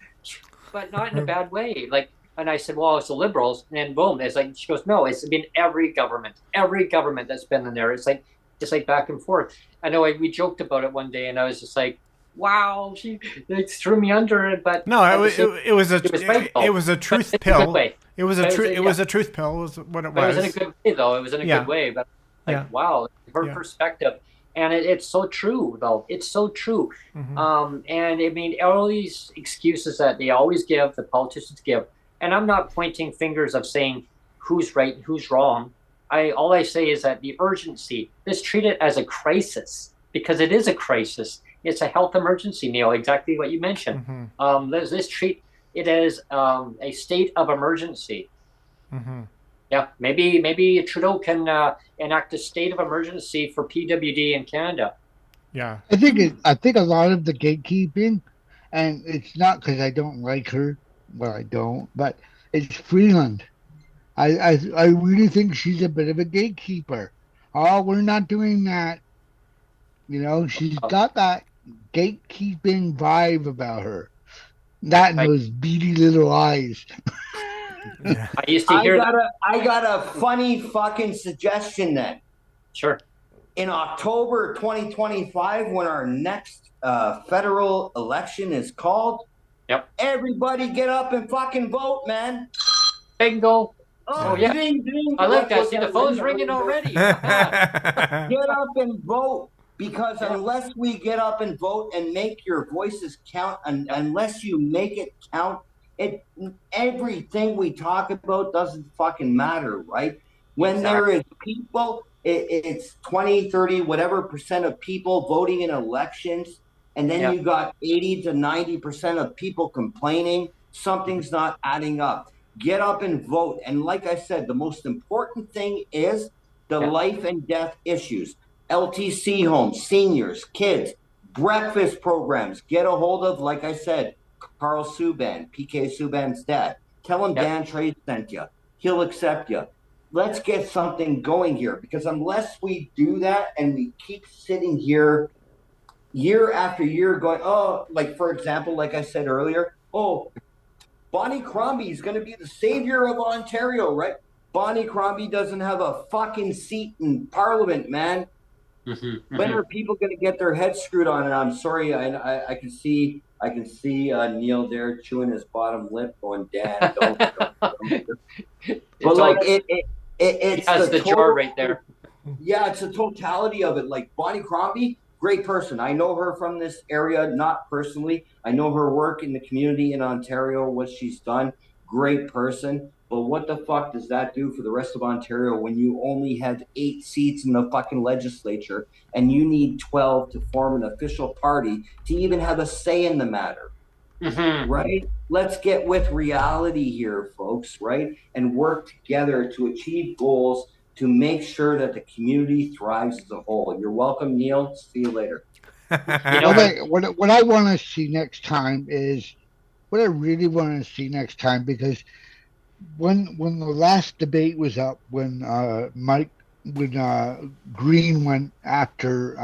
but not in a bad way. Like. And I said, well, it's the Liberals. And boom, it's like, she goes, no, it's been every government that's been in there. It's like back and forth. I know we joked about it one day and I was just like, wow, they threw me under it. But no, it was a truth pill. It was a truth pill was what it was. It was in a good way though. It was in a good way. But wow, her perspective. And it's so true, though. It's so true. Mm-hmm. And I mean, all these excuses that they always give, the politicians give, and I'm not pointing fingers of saying who's right and who's wrong. All I say is that the urgency, let's treat it as a crisis, because it is a crisis. It's a health emergency, Neil, exactly what you mentioned. Mm-hmm. Let's treat it as a state of emergency. Mm-hmm. Yeah, maybe Trudeau can enact a state of emergency for PWD in Canada. Yeah, I think a lot of the gatekeeping, and it's not because I don't like her. Well, I don't, but it's Freeland. I really think she's a bit of a gatekeeper. Oh, we're not doing that. She's got that gatekeeping vibe about her. That and those beady little eyes. Yeah. I used to hear I got a funny fucking suggestion then. Sure. In October 2025, when our next federal election is called, yep. Everybody get up and fucking vote, man. Bingo. Oh yeah. Ding, ding. I like that. See, the phone's ringing already. Get up and vote, because unless we get up and vote and make your voices count, and unless you make it count, everything we talk about doesn't fucking matter, right? When there is people, it's 20, 30, whatever percent of people voting in elections. And then you got 80 to 90% of people complaining. Something's not adding up. Get up and vote. And like I said, the most important thing is the life and death issues. LTC homes, seniors, kids, breakfast programs. Get a hold of, like I said, Carl Subban, PK Subban's dad. Tell him Dan Trade sent you. He'll accept you. let's get something going here, because unless we do that and we keep sitting here year after year going, oh, like for example, like I said earlier, oh, Bonnie Crombie is going to be the savior of Ontario, right? Bonnie Crombie doesn't have a fucking seat in Parliament, man. When are people going to get their heads screwed on? And I'm sorry, I can see Neil there chewing his bottom lip, going, "Dan, don't." But like it's That's the the jar total, right there. yeah, it's the totality of it. Like Bonnie Crombie, great person. I know her from this area, not personally. I know her work in the community in Ontario, what she's done. Great person. But what the fuck does that do for the rest of Ontario when you only have 8 seats in the fucking legislature and you need 12 to form an official party to even have a say in the matter? Right? Let's get with reality here, folks, right? And work together to achieve goals to make sure that the community thrives as a whole. You're welcome, Neil. See you later. You know, What I want to see next time is what I really want to see next time, because when the last debate was up, when Green went after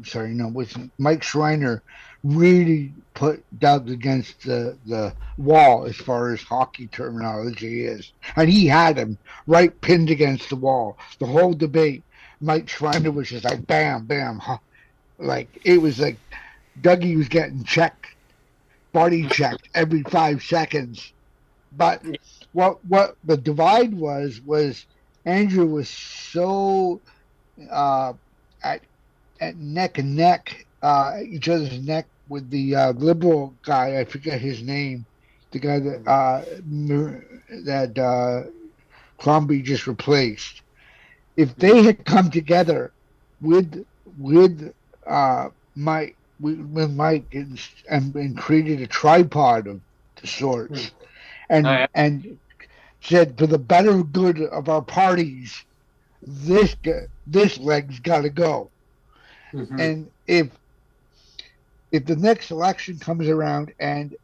sorry, no, was Mike Schreiner really put Doug against the wall as far as hockey terminology is, and he had him right pinned against the wall the whole debate. Mike Schreiner was just like bam, bam, like it was like Dougie was getting checked, body checked every 5 seconds. But what the divide was Andrew was so uh, at neck and neck, each other's neck with the liberal guy. I forget his name. The guy that Crombie just replaced. If they had come together with Mike with Mike and created a tripod of sorts, and said, for the better good of our parties, this leg's got to go. And if the next election comes around and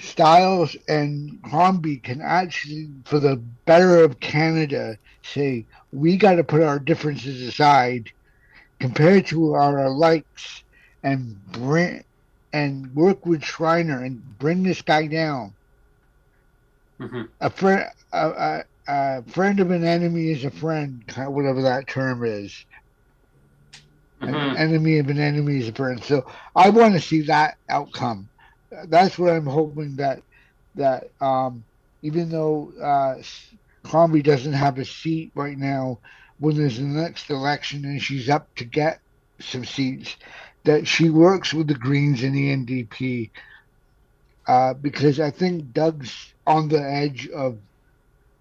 Stiles and Crombie can actually, for the better of Canada, say we got to put our differences aside, compared to our likes, and work with Schreiner and bring this guy down. A friend of an enemy is a friend, whatever that term is. An enemy of an enemy is a friend. So I want to see that outcome. That's what I'm hoping, that even though Crombie doesn't have a seat right now, when there's the next election and she's up to get some seats, that she works with the Greens and the NDP, because I think Doug's on the edge of,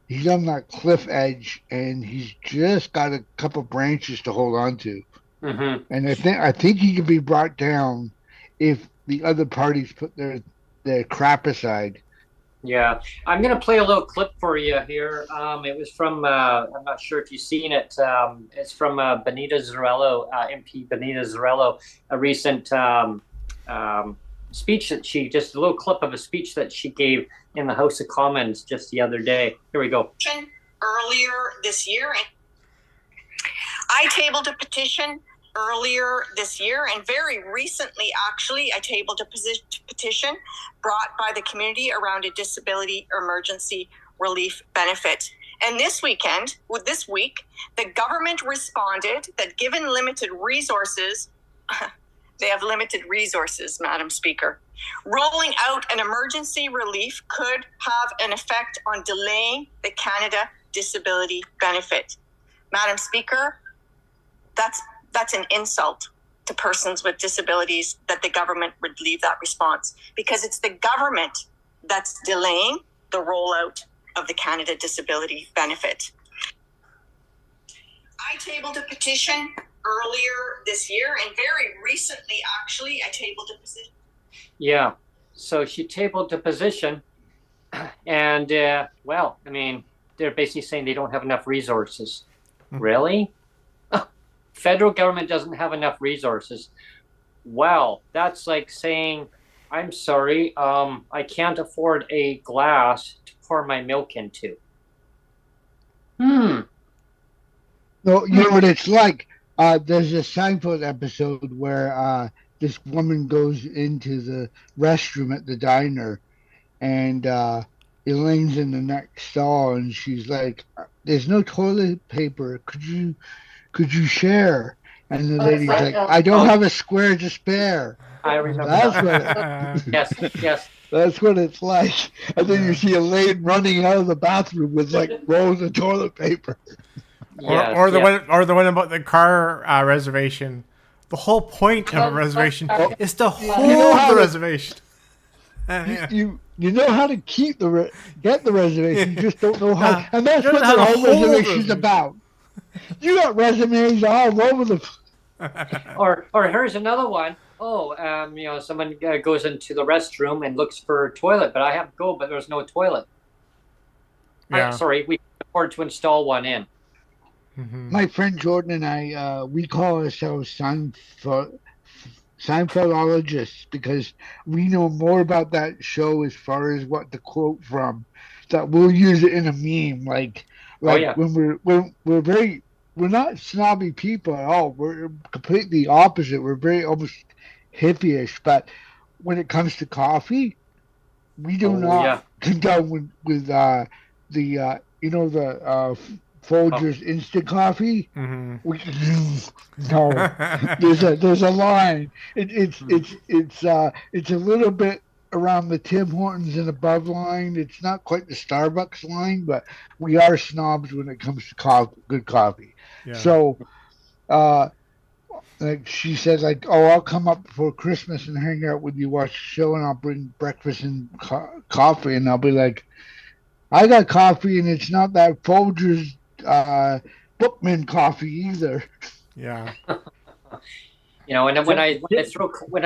he's on that cliff edge, and he's just got a couple branches to hold on to. And I think he can be brought down if the other parties put their crap aside. Yeah, I'm going to play a little clip for you here. It was from, I'm not sure if you've seen it. It's from Bonita Zarrillo, MP Bonita Zarrillo, a recent speech that just a little clip of a speech that she gave in the House of Commons just the other day. Here we go. Earlier this year, I tabled a petition earlier this year, and very recently, actually, I tabled a petition brought by the community around a disability emergency relief benefit. And this week, the government responded that given limited resources, they have limited resources, Madam Speaker. Rolling out an emergency relief could have an effect on delaying the Canada Disability Benefit. Madam Speaker, that's an insult to persons with disabilities that the government would leave that response, because it's the government that's delaying the rollout of the Canada Disability Benefit. I tabled a petition earlier this year, and very recently, actually, I tabled a petition. Yeah, so she tabled the position, and well, I mean, they're basically saying they don't have enough resources. Really? Federal government doesn't have enough resources. Well, that's like saying, I'm sorry, I can't afford a glass to pour my milk into. Hmm. No, you know what it's like. There's a Seinfeld episode where this woman goes into the restroom at the diner, and Elaine's in the next stall, and she's like, "There's no toilet paper. Could you share?" And the lady's like, "I don't Oh, have a square to spare." I remember That's that. what Yes, yes, that's what it's like. And then you see Elaine running out of the bathroom with like rolls of toilet paper. yes, or the yes. one about the car reservation. The whole point of a reservation is to You know hold how the to reservation. Yeah. you know how to get the reservation. You just don't know how. Yeah. And that's You don't what know how the to whole hold the reservation's reservation. about. You got resumes all over the. Or here's another one. Oh, someone goes into the restroom and looks for a toilet, but I have to go, but there's no toilet. Yeah. Sorry, we can afford to install one in. Mhm. My friend Jordan and I, we call ourselves Seinfeldologists because we know more about that show as far as what to quote from. That we'll use it in a meme, Oh like yeah. we're not snobby people at all. We're completely opposite. We're very almost hippie-ish, but when it comes to coffee, we do Oh not yeah. condone with the Oh, Folgers instant coffee. Mhm. We no, there's a line. It's a little bit around the Tim Hortons and above line. It's not quite the Starbucks line, but we are snobs when it comes to good coffee. Yeah. So, uh, like she said, like, oh, I'll come up before Christmas and hang out with you, watch the show, and I'll bring breakfast and coffee, and I'll be like, I got coffee, and it's not that Folgers Bookman coffee either. Yeah. And then when I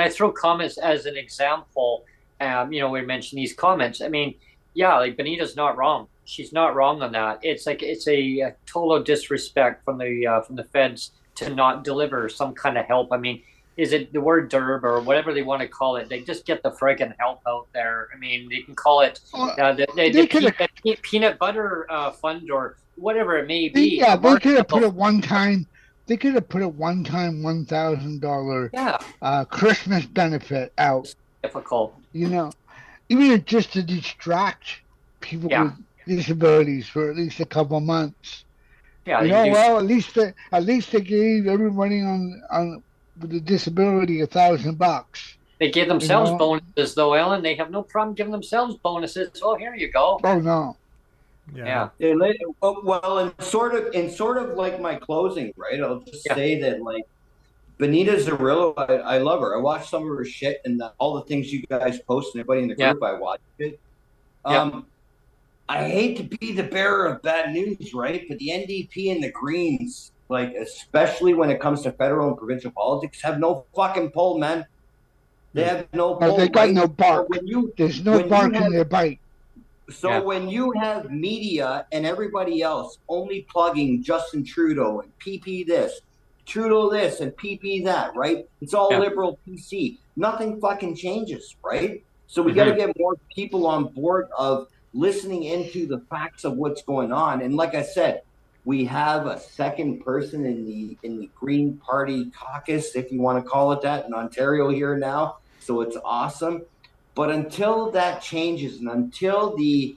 throw comments as an example, we mention these comments. I mean, yeah, like Bonita's not wrong. She's not wrong on that. It's like it's a total disrespect from the feds to not deliver some kind of help. I mean, is it the word DERB or whatever they want to call it? They just get the friggin' help out there. I mean, they can call it the peanut butter fund or whatever it may be. Yeah, they could have put a one time. They could have put a one-time $1,000 Yeah, Christmas benefit out. it's difficult. Even just to distract people Yeah. with disabilities for at least a couple months. Yeah, Well, at least they gave everybody on with a disability $1,000. they give themselves bonuses, though, Ellen. They have no problem giving themselves bonuses. Oh, here you go. Oh no. Yeah. Well, and sort of like my closing, right? I'll just say that, like, Bonita Zarrillo, I love her. I watch some of her shit and all the things you guys post and everybody in the group. I watch it. I hate to be the bearer of bad news, right? But the NDP and the Greens, like, especially when it comes to federal and provincial politics, have no fucking pull, man. They have no pull. They got no bark. So there's no bark in their bite. So when you have media and everybody else only plugging Justin Trudeau and PP this, Trudeau this, and PP that, right? It's all liberal PC. Nothing fucking changes, right? So we got to get more people on board of listening into the facts of what's going on. And like I said, we have a second person in the Green Party caucus, if you want to call it that, in Ontario here now. So it's awesome. But until that changes, and until the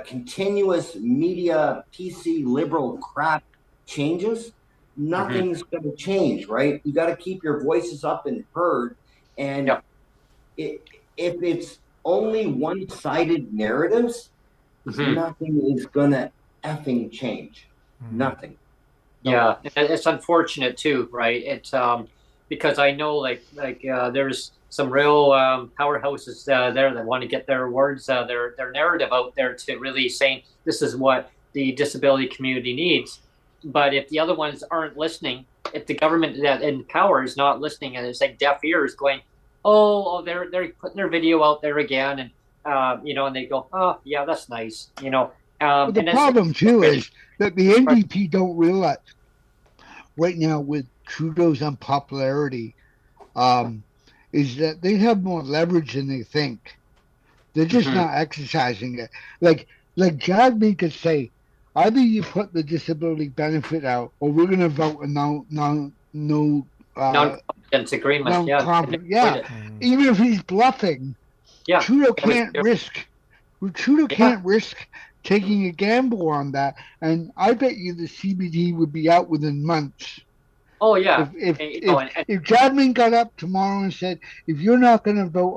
continuous media PC liberal crap changes, nothing's going to change, right? You got to keep your voices up and heard. And if it's only one-sided narratives, nothing is going to effing change. Nothing. Yeah, it's unfortunate too, right? It's because I know like there's some real powerhouses there that want to get their words, their narrative out there to really saying this is what the disability community needs. But if the other ones aren't listening, if the government that in power is not listening, and it's like deaf ears going, they're putting their video out there again, and and they go, oh yeah, that's nice, But the problem too is that the NDP don't realize right now with Trudeau's unpopularity, is that they have more leverage than they think. They're just not exercising it. Like Jagmeet could say, either you put the disability benefit out, or we're going to vote a no Non-confidence agreement. Yeah. non-confident. Yeah, even if he's bluffing, Yeah. Trudeau can't risk. Trudeau Yeah. can't risk taking a gamble on that, and I bet you the CBD would be out within months. Oh yeah. If Jadman got up tomorrow and said, if you're not going to vote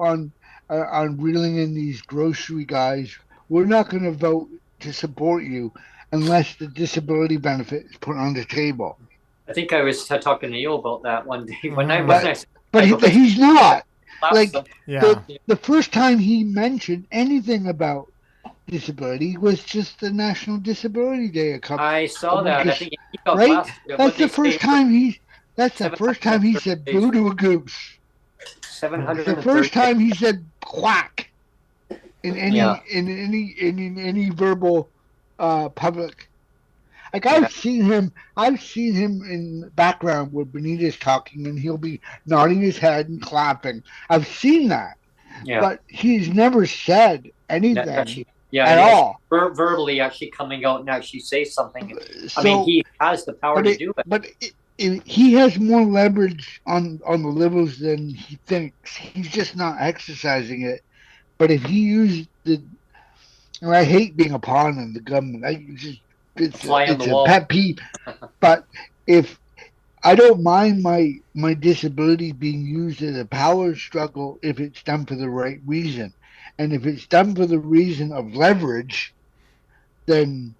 on reeling in these grocery guys, we're not going to vote to support you unless the disability benefit is put on the table. I think I was talking to you about that one day when I was. But he's not. Like the first time he mentioned anything about disability was just the National Disability Day. I saw that. I think right. That's the first time he. That's the first time he said "boo to a goose." 700. The first time he said "quack" in any verbal public. Like I've seen him in the background where Bonita's talking, and he'll be nodding his head and clapping. I've seen that, but he's never said anything at all. Verbally, actually coming out and actually say something. I mean, he has the power to do it. But he has more leverage on the Liberals than he thinks. He's just not exercising it. But if he used and I hate being a pawn in the government. It's a pet peeve. But if I don't mind my disability being used as a power struggle if it's done for the right reason. And if it's done for the reason of leverage, then,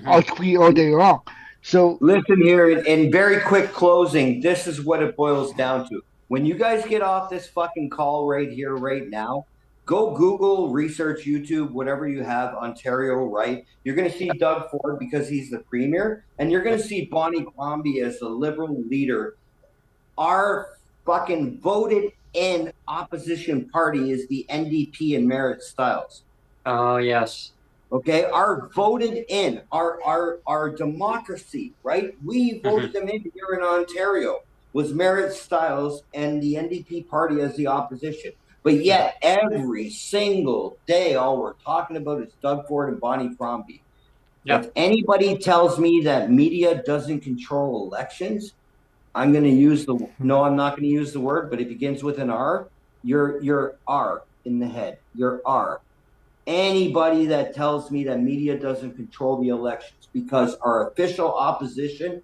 I'll tweet all day long. So listen here, in very quick closing, this is what it boils down to. When you guys get off this fucking call right here, right now, go Google, research, YouTube, whatever you have, Ontario, right? You're going to see Doug Ford because he's the premier, and you're going to see Bonnie Crombie as the Liberal leader. Our fucking voted in opposition party is the NDP and Merit Styles. Oh, yes. Okay, our voted in, our democracy, right? We voted them in here in Ontario, was Merit Styles and the NDP party as the opposition. But yet, every single day, all we're talking about is Doug Ford and Bonnie Crombie. If anybody tells me that media doesn't control elections, I'm going to use no, I'm not going to use the word, but it begins with an R. You're R in the head. You're R. Anybody that tells me that media doesn't control the elections, because our official opposition,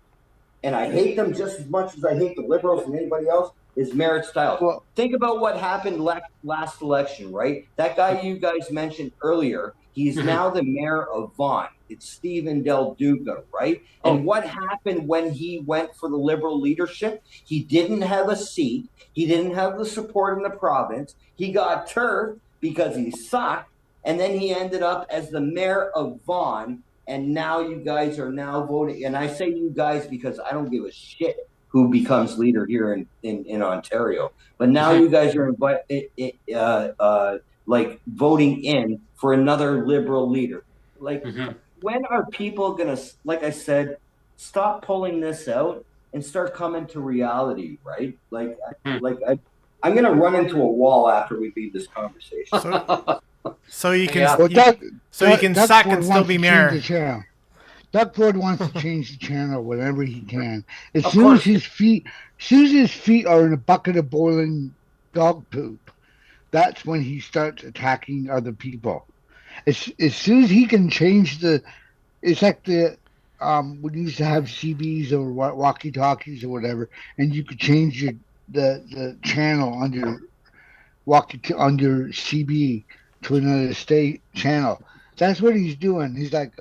and I hate them just as much as I hate the Liberals and anybody else, is Merit Styles. Well, think about what happened last election, right? That guy you guys mentioned earlier, he's now the mayor of Vaughan. It's Stephen Del Duca, right? And what happened when he went for the Liberal leadership? He didn't have a seat. He didn't have the support in the province. He got turfed because he sucked. And then he ended up as the mayor of Vaughan. And now you guys are now voting. And I say you guys because I don't give a shit who becomes leader here in Ontario. But now you guys are like voting in for another Liberal leader. Like, when are people going to, like I said, stop pulling this out and start coming to reality, right? I'm going to run into a wall after we leave this conversation. So you can, you can suck and still be mayor. Doug Ford wants to change the channel whenever he can. As soon as his feet are in a bucket of boiling dog poop, that's when he starts attacking other people. As soon as he can change it's like we used to have CBs or walkie-talkies or whatever, and you could change the channel on your CB to another state channel. That's what he's doing. He's like,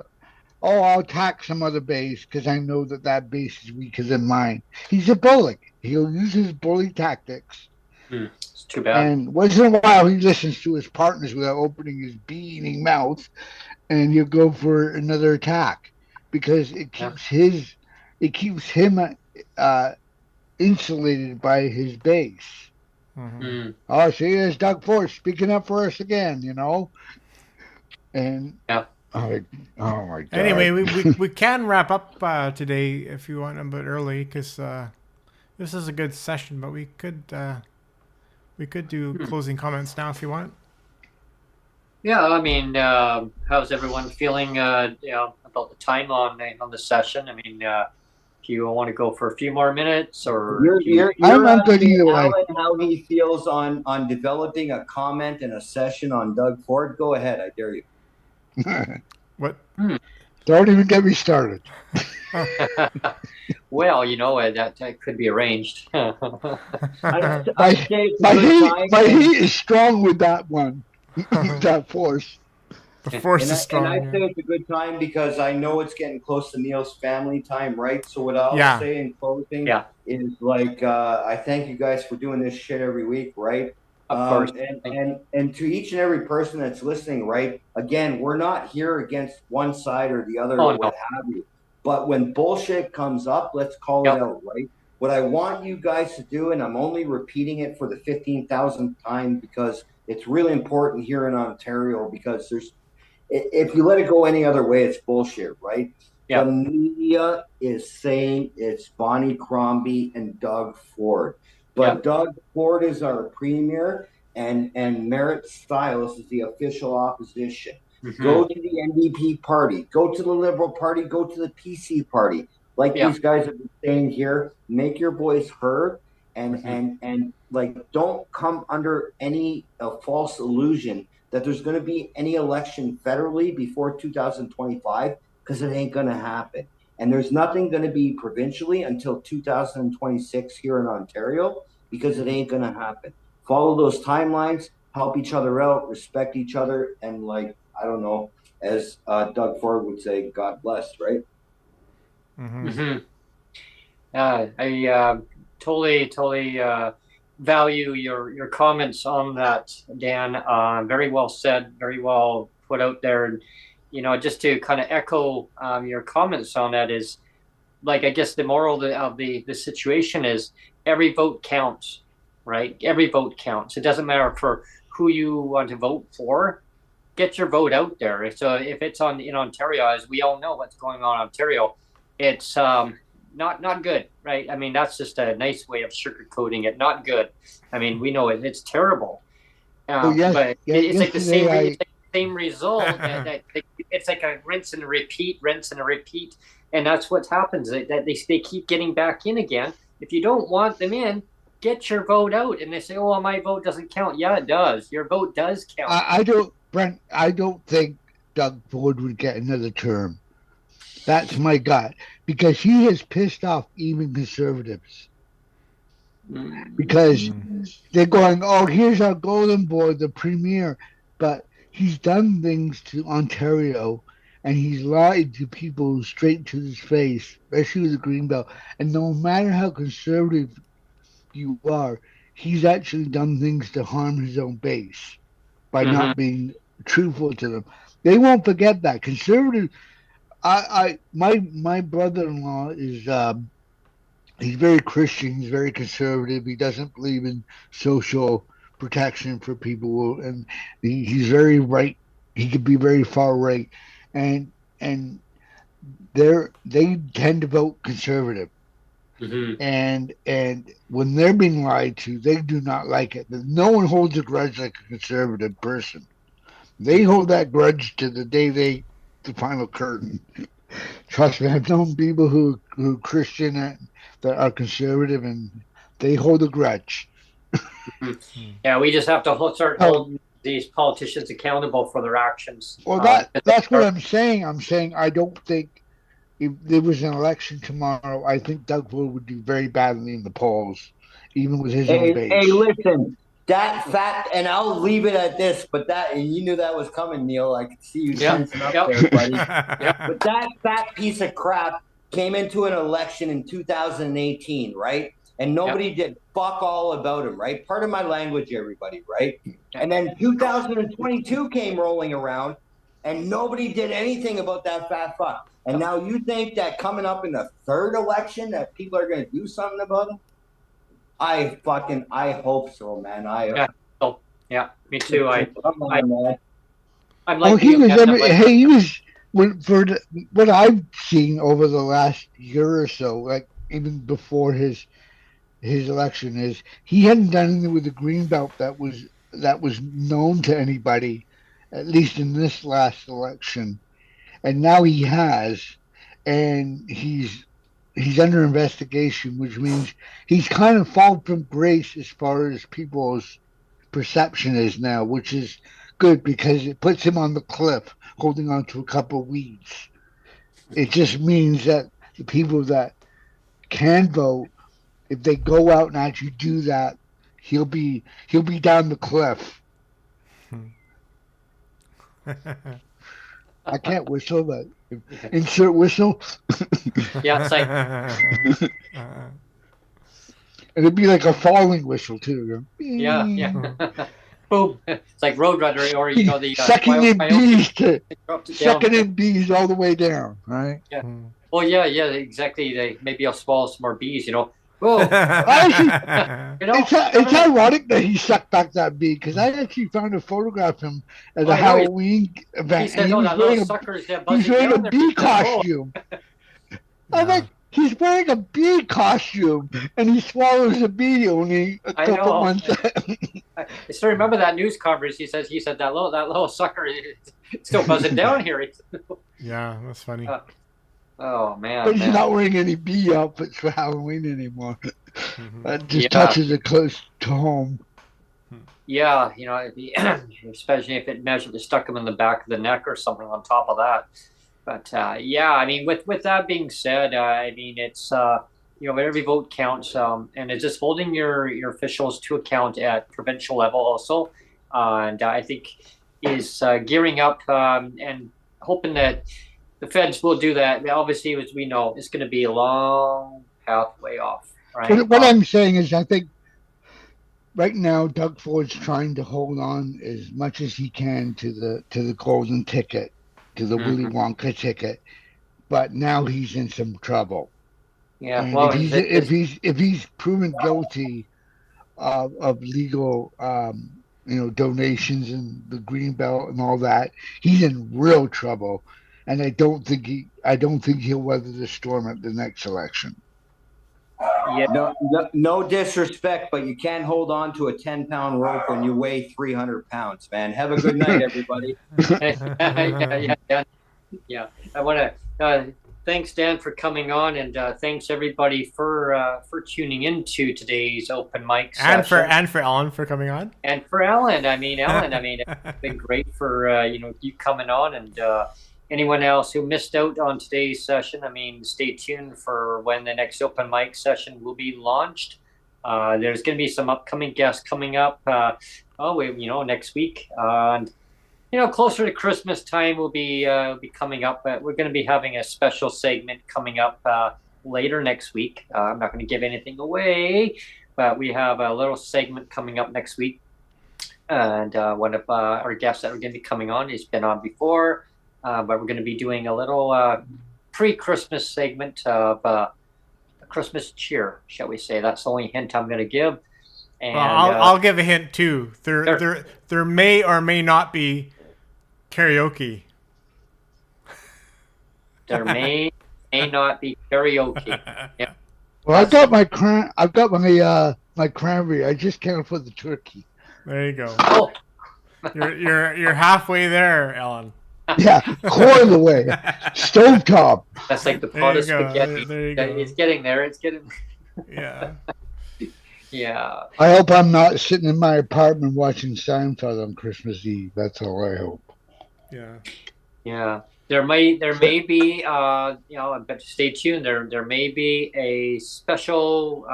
oh, I'll attack some other base because I know that base is weaker than mine. He's a bully. He'll use his bully tactics. It's too bad. And once in a while, he listens to his partners without opening his beating mouth, and he'll go for another attack because it keeps him insulated by his base. Oh, see, there's Doug Ford speaking up for us again, And oh my God. Anyway, we can wrap up today if you want a bit early because this is a good session, but we could do closing comments now if you want. Yeah, I mean, how's everyone feeling? About the time on the session. I mean, do you want to go for a few more minutes, or You're do you? you're I'm you're good asking either way. Alan how he feels on developing a comment and a session on Doug Ford. Go ahead, I dare you. What? Hmm. Don't even get me started. Well, that could be arranged. I'd My say it's a my good hate time, my hate is strong with that one. That force. The force is and I'd strong. say Yeah. it's a good time because I know it's getting close to Neil's family time, right? So what I'll Yeah. say in closing Yeah, is I thank you guys for doing this shit every week, right? of course. And to each and every person that's listening, right? Again, we're not here against one side or the other Oh or no. what have you. But when bullshit comes up, let's call it Yep. out, right? What I want you guys to do, and I'm only repeating it for the 15,000th time because it's really important here in Ontario because if you let it go any other way, it's bullshit, right? The Yep. media is saying it's Bonnie Crombie and Doug Ford, but Yep. Doug Ford is our premier, and Merritt Stiles is the official opposition. Hmm. Go to the NDP party, go to the Liberal Party, go to the PC party. Like Yep. these guys have been saying here, make your voice heard, and Hmm. and like don't come under any false illusion that there's going to be any election federally before 2025 because it ain't going to happen. And there's nothing going to be provincially until 2026 here in Ontario because it ain't going to happen. Follow those timelines, help each other out, respect each other, and I don't know, as Doug Ford would say, God bless, right? Hmm. Hmm. I totally value your comments on that, Dan. Very well said, very well put out there. And just to kind of echo your comments on that is, like, I guess the moral of the situation is every vote counts, right? Every vote counts. It doesn't matter for who you want to vote for. Get your vote out there. So if it's on in Ontario, as we all know what's going on in Ontario, it's not good, right? I mean, that's just a nice way of sugarcoating it. Not good. I mean, we know it's terrible. Oh yes, But it's like the yesterday same. It's I like the same result. That it's like a rinse and a repeat, and that's what happens. That they keep getting back in again. If you don't want them in, get your vote out. And they say, "Oh, my vote doesn't count." Yeah, it does. Your vote does count. I don't Brent. I don't think Doug Ford would get another term. That's my gut because he has pissed off even conservatives because they're going, oh, here's our golden boy, the premier. But he's done things to Ontario and he's lied to people straight to his face, especially with the Greenbelt. And no matter how conservative you are, he's actually done things to harm his own base by Mm-hmm. not being truthful to them. They won't forget that. Conservative. My brother-in-law is he's very Christian. He's very conservative. He doesn't believe in social protection for people, and he's very right. He could be very far right, and and they tend to vote conservative. Mm-hmm. And when they're being lied to, they do not like it. No one holds a grudge like a conservative person. They hold that grudge to the day the final curtain. Trust me, I've known people who Christian that are conservative and they hold a grudge. Yeah, we just have to start Oh, holding these politicians accountable for their actions. well, They that's what are- I'm saying. I'm saying I don't think if there was an election tomorrow, I think Doug Ford would do very badly in the polls, even with his own Hey, base. listen, that fact, and I'll leave it at this, but and you knew that was coming, Neil. I could see you Yep. tensing up Yep. there, buddy. Yep. But that fat piece of crap came into an election in 2018, right? And nobody did fuck all about him, right? Part of my language, everybody, right? And then 2022 came rolling around, and nobody did anything about that fat fuck. And now you think that coming up in the third election that people are going to do something about him? I hope so, man. Yeah. So, yeah, me too. Come on, man. I'm Oh, like he you, was. Ken. I'm like, He was. What I've seen over the last year or so, like even before his election, is he hadn't done anything with the green belt that was known to anybody, at least in this last election. And now he has, and he's under investigation, which means he's kind of fallen from grace as far as people's perception is now, which is good because it puts him on the cliff holding on to a couple of weeds. It just means that the people that can vote, if they go out and actually do that, he'll be down the cliff. I can't whistle, but insert whistle. Yeah, it's like And it'd be like a falling whistle too. yeah. Boom. It's like Roadrunner, or the sucking in bees sucking in bees all the way down, right? Yeah. Oh yeah, exactly. Maybe I'll swallow some more bees. Oh, it's ironic that he sucked back that bee because I actually found a photograph of him at a Halloween event. He said, and he's wearing a bee costume. I'm like, he's wearing a bee costume and he swallows a bee only a couple months. I still remember that news conference. He said that little sucker is still buzzing down here. Yeah, that's funny. Oh man! But he's not wearing any bee outfits for Halloween anymore. That just touches it close to home. Yeah, especially if it stuck him in the back of the neck or something on top of that. But with that being said, it's every vote counts, and it's just holding your officials to account at provincial level also, and I think is gearing up and hoping that the feds will do that. Obviously, as we know, it's going to be a long pathway off. Right. What I'm saying is, I think right now Doug Ford's trying to hold on as much as he can to the golden ticket, to the Willy Wonka ticket, but now he's in some trouble. Yeah. And well, if he's proven guilty of legal donations and the greenbelt and all that, he's in real trouble. And I don't think he'll weather the storm at the next election. Yeah. No disrespect, but you can't hold on to a 10-pound rope when you weigh 300 pounds, man. Have a good night, everybody. Yeah. I want to thanks, Dan, for coming on, and thanks everybody for tuning into today's open mic session. And for Ellen for coming on. And for Ellen, it's been great for you coming on, and anyone else who missed out on today's session, stay tuned for when the next open mic session will be launched. There's going to be some upcoming guests coming up. Next week, and closer to Christmas time will be coming up. But we're going to be having a special segment coming up later next week. I'm not going to give anything away, but we have a little segment coming up next week, and one of our guests that are going to be coming on has been on before. But we're going to be doing a little pre-Christmas segment of a Christmas cheer, shall we say? That's the only hint I'm going to give. And I'll give a hint too. There may or may not be karaoke. There may not be karaoke. Yeah. Well, I've got my cranberry. I just can't afford the turkey. There you go. Oh. You're halfway there, Ellen. Yeah, quarter of the way. Stovetop. That's like the pot of spaghetti. It's getting there. Yeah. Yeah. I hope I'm not sitting in my apartment watching Seinfeld on Christmas Eve. That's all I hope. Yeah. Yeah. There may be but stay tuned. There may be a special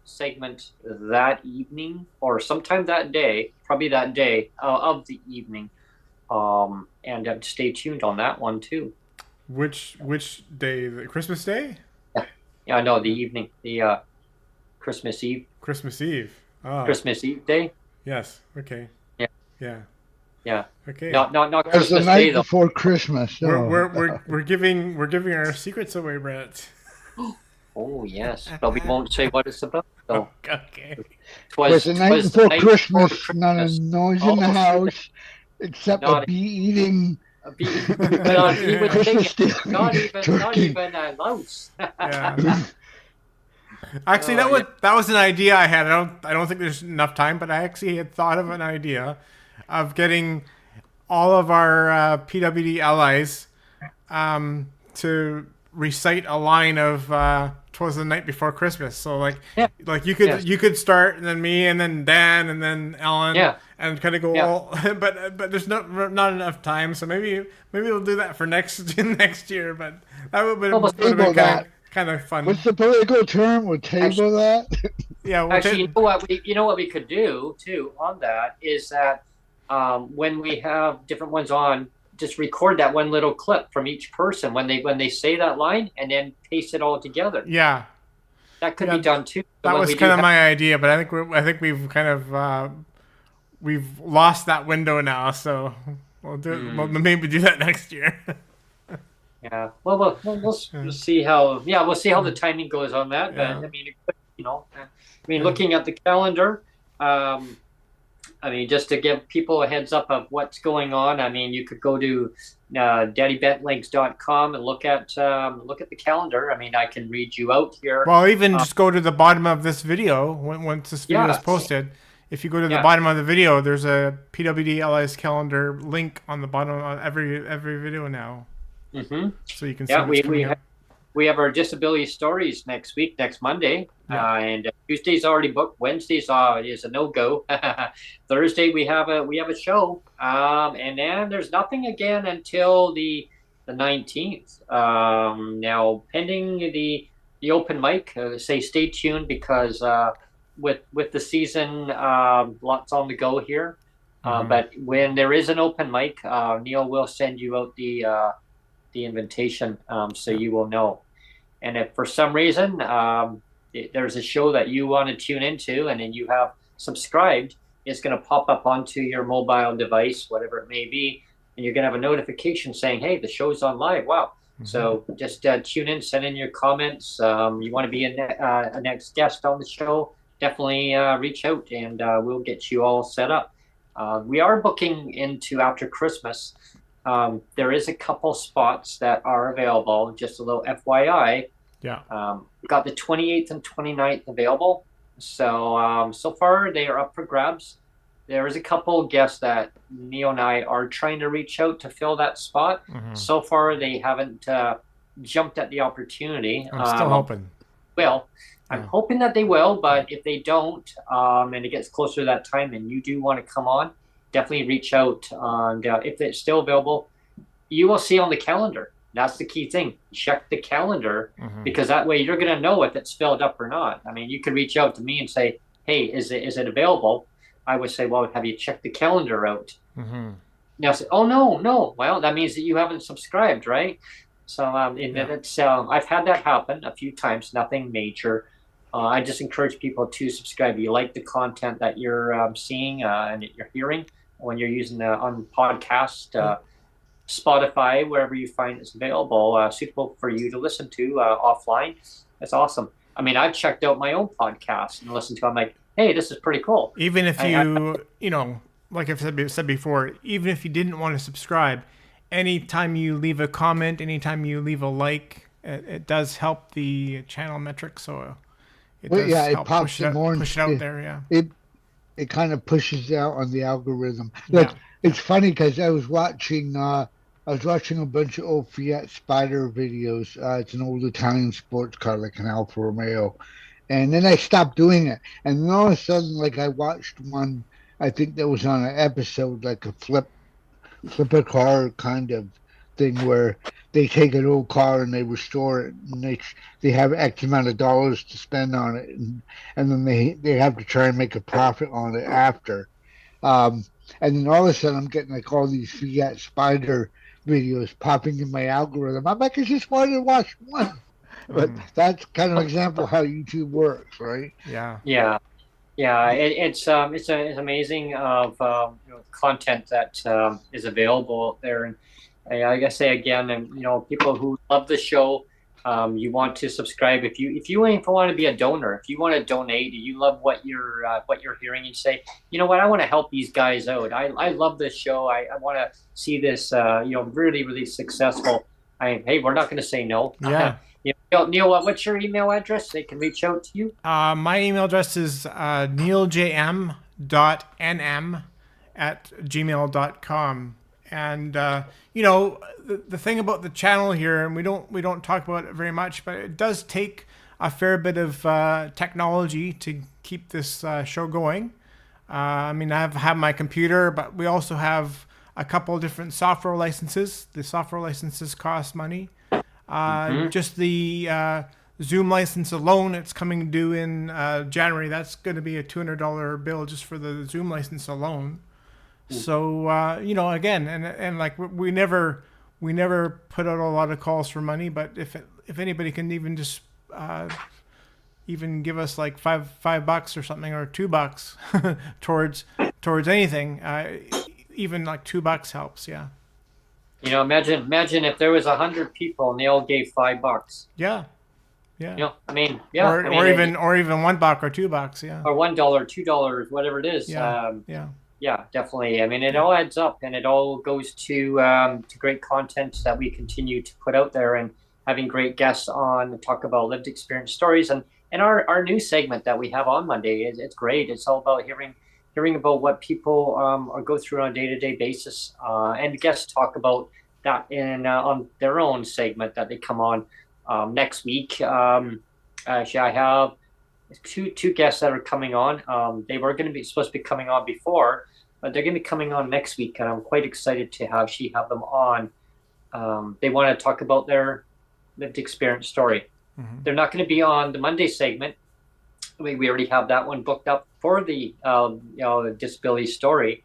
segment that evening or sometime that day, probably that day of the evening. And stay tuned on that one too. Which day? The Christmas Day? Yeah, no, the evening, the Christmas Eve. Christmas Eve. Oh. Christmas Eve day. Yes. Okay. Yeah. Okay. Not That's Christmas the night Day though. before Christmas. No. We're giving our secrets away, Brent. Oh yes, but we won't say what it's about. So. Okay. It's the night before Christmas. Not a noise in the house. Except a bee eating. Not even a mouse. Yeah. Actually, that was an idea I had. I don't think there's enough time, but I actually had thought of an idea of getting all of our PWD allies to recite a line of "'Twas the Night Before Christmas." So like you could start, and then me, and then Dan, and then Ellen, and kind of go all. But there's not enough time, so maybe we'll do that for next year. But that would be kind of fun. What's the political term? We'll table that. Yeah. Actually, you know what we could do too on that is that when we have different ones on, just record that one little clip from each person when they say that line, and then paste it all together. Yeah, that could be done too. That was kind of my idea, but I think we've kind of we've lost that window now. So we'll maybe do that next year. Yeah. Well, we'll see how. Yeah, we'll see how the timing goes on that. But I mean, looking at the calendar. I mean, just to give people a heads up of what's going on. I mean, you could go to daddybentlegs.com and look at the calendar. I mean, I can read you out here. Well, even just go to the bottom of this video once this video is posted. If you go to the bottom of the video, there's a PWD Allies calendar link on the bottom of every video now. Mm-hmm. So you can see we have our disability stories next week, next Monday, and Tuesday's already booked. Wednesday's is a no-go. Thursday we have a show, and then there's nothing again until the 19th. Now pending the open mic, stay tuned because with the season, lots on the go here. But when there is an open mic, Neil will send you out the invitation, so you will know. And if for some reason there's a show that you want to tune into and then you have subscribed, it's going to pop up onto your mobile device, whatever it may be, and you're going to have a notification saying, hey, the show's on live. Wow. So just tune in, send in your comments. You want to be a next guest on the show, definitely reach out, and we'll get you all set up. We are booking into after Christmas. There is a couple spots that are available, just a little FYI. Yeah. We got the 28th and 29th available. So so far they are up for grabs. There is a couple guests that Neil and I are trying to reach out to fill that spot. So far they haven't jumped at the opportunity. I'm still hoping. Well, I'm hoping that they will, but if they don't, and it gets closer to that time and you do want to come on, definitely reach out. And if it's still available, you will see on the calendar. That's the key thing. Check the calendar, because that way you're going to know if it's filled up or not. I mean, you could reach out to me and say, hey, is it available? I would say, well, have you checked the calendar out? Now say, oh, no. Well, that means that you haven't subscribed, right? So it's I've had that happen a few times, nothing major. I just encourage people to subscribe. You like the content that you're seeing and that you're hearing when you're using on podcast, Spotify, wherever you find it's available, suitable for you to listen to offline. That's awesome. I mean, I've checked out my own podcast and listened to it. I'm like, hey, this is pretty cool. Even if like I've said before, even if you didn't want to subscribe, anytime you leave a comment, anytime you leave a like, it does help the channel metrics. So it pops push it out there. Yeah. It kind of pushes out on the algorithm. Look, it's funny because I was watching a bunch of old Fiat Spider videos. It's an old Italian sports car, like an Alfa Romeo, and then I stopped doing it. And then all of a sudden, like I watched one, I think that was on an episode, like a flip a car kind of thing, where they take an old car and they restore it, and they have X amount of dollars to spend on it, and then they have to try and make a profit on it after. And then all of a sudden I'm getting like all these Fiat Spider videos popping in my algorithm. I'm like, I just wanted to watch one. But that's kind of an example how YouTube works, right? Yeah. It's amazing of content that is available out there, and I gotta say again, and people who love the show, you want to subscribe. If you want to be a donor, if you want to donate, you love what you're hearing, you say, you know what, I want to help these guys out. I love this show. I want to see this really, really successful. Hey, we're not going to say no. Yeah. Neil, what's your email address? They can reach out to you. My email address is neeljm.nm@gmail.com. And the thing about the channel here, and we don't talk about it very much, but it does take a fair bit of technology to keep this show going. I mean, I have my computer, but we also have a couple of different software licenses. The software licenses cost money. Just the Zoom license alone, it's coming due in January. That's going to be a $200 bill just for the Zoom license alone. So again, and like we never put out a lot of calls for money, but if anybody can even just even give us like $5 or something, or $2 towards anything, even like $2 helps. Yeah. Imagine if there was 100 people and they all gave $5. Yeah. I mean, yeah. Or even $1 or $2. Yeah. Or $1, $2, whatever it is. Yeah, definitely. I mean, it all adds up, and it all goes to great content that we continue to put out there, and having great guests on to talk about lived experience stories, and our new segment that we have on Monday it's great. It's all about hearing about what people go through on a day-to-day basis, and guests talk about that in on their own segment that they come on next week. Actually, I have two guests that are coming on. They were going to be supposed to be coming on before, but they're going to be coming on next week, and I'm quite excited to have them on. They want to talk about their lived experience story. They're not going to be on the Monday segment. We already have that one booked up for the disability story,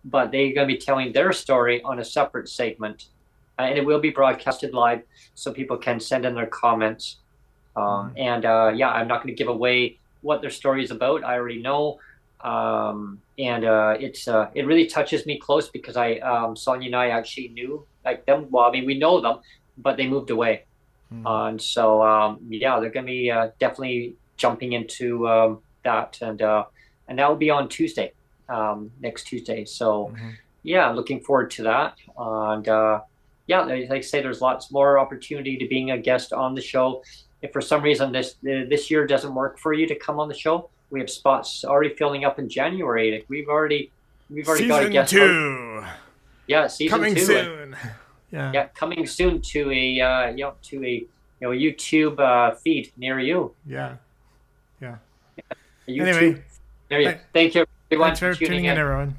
but they're going to be telling their story on a separate segment, and it will be broadcasted live, so people can send in their comments. I'm not going to give away what their story is about. I already know, it really touches me close because Sonia and I actually knew like them. Well, I mean, we know them, but they moved away, and so they're going to be definitely jumping into that, and that will be on Tuesday, next Tuesday. So looking forward to that, and like I say, there's lots more opportunity to being a guest on the show. If for some reason this year doesn't work for you to come on the show, we have spots already filling up in January. Like we've already got a guest. Season 2. Yeah, season coming 2. Soon. Yeah, coming soon to a YouTube feed near you. Yeah. YouTube. Anyway, Thank you everyone thanks for tuning in, everyone.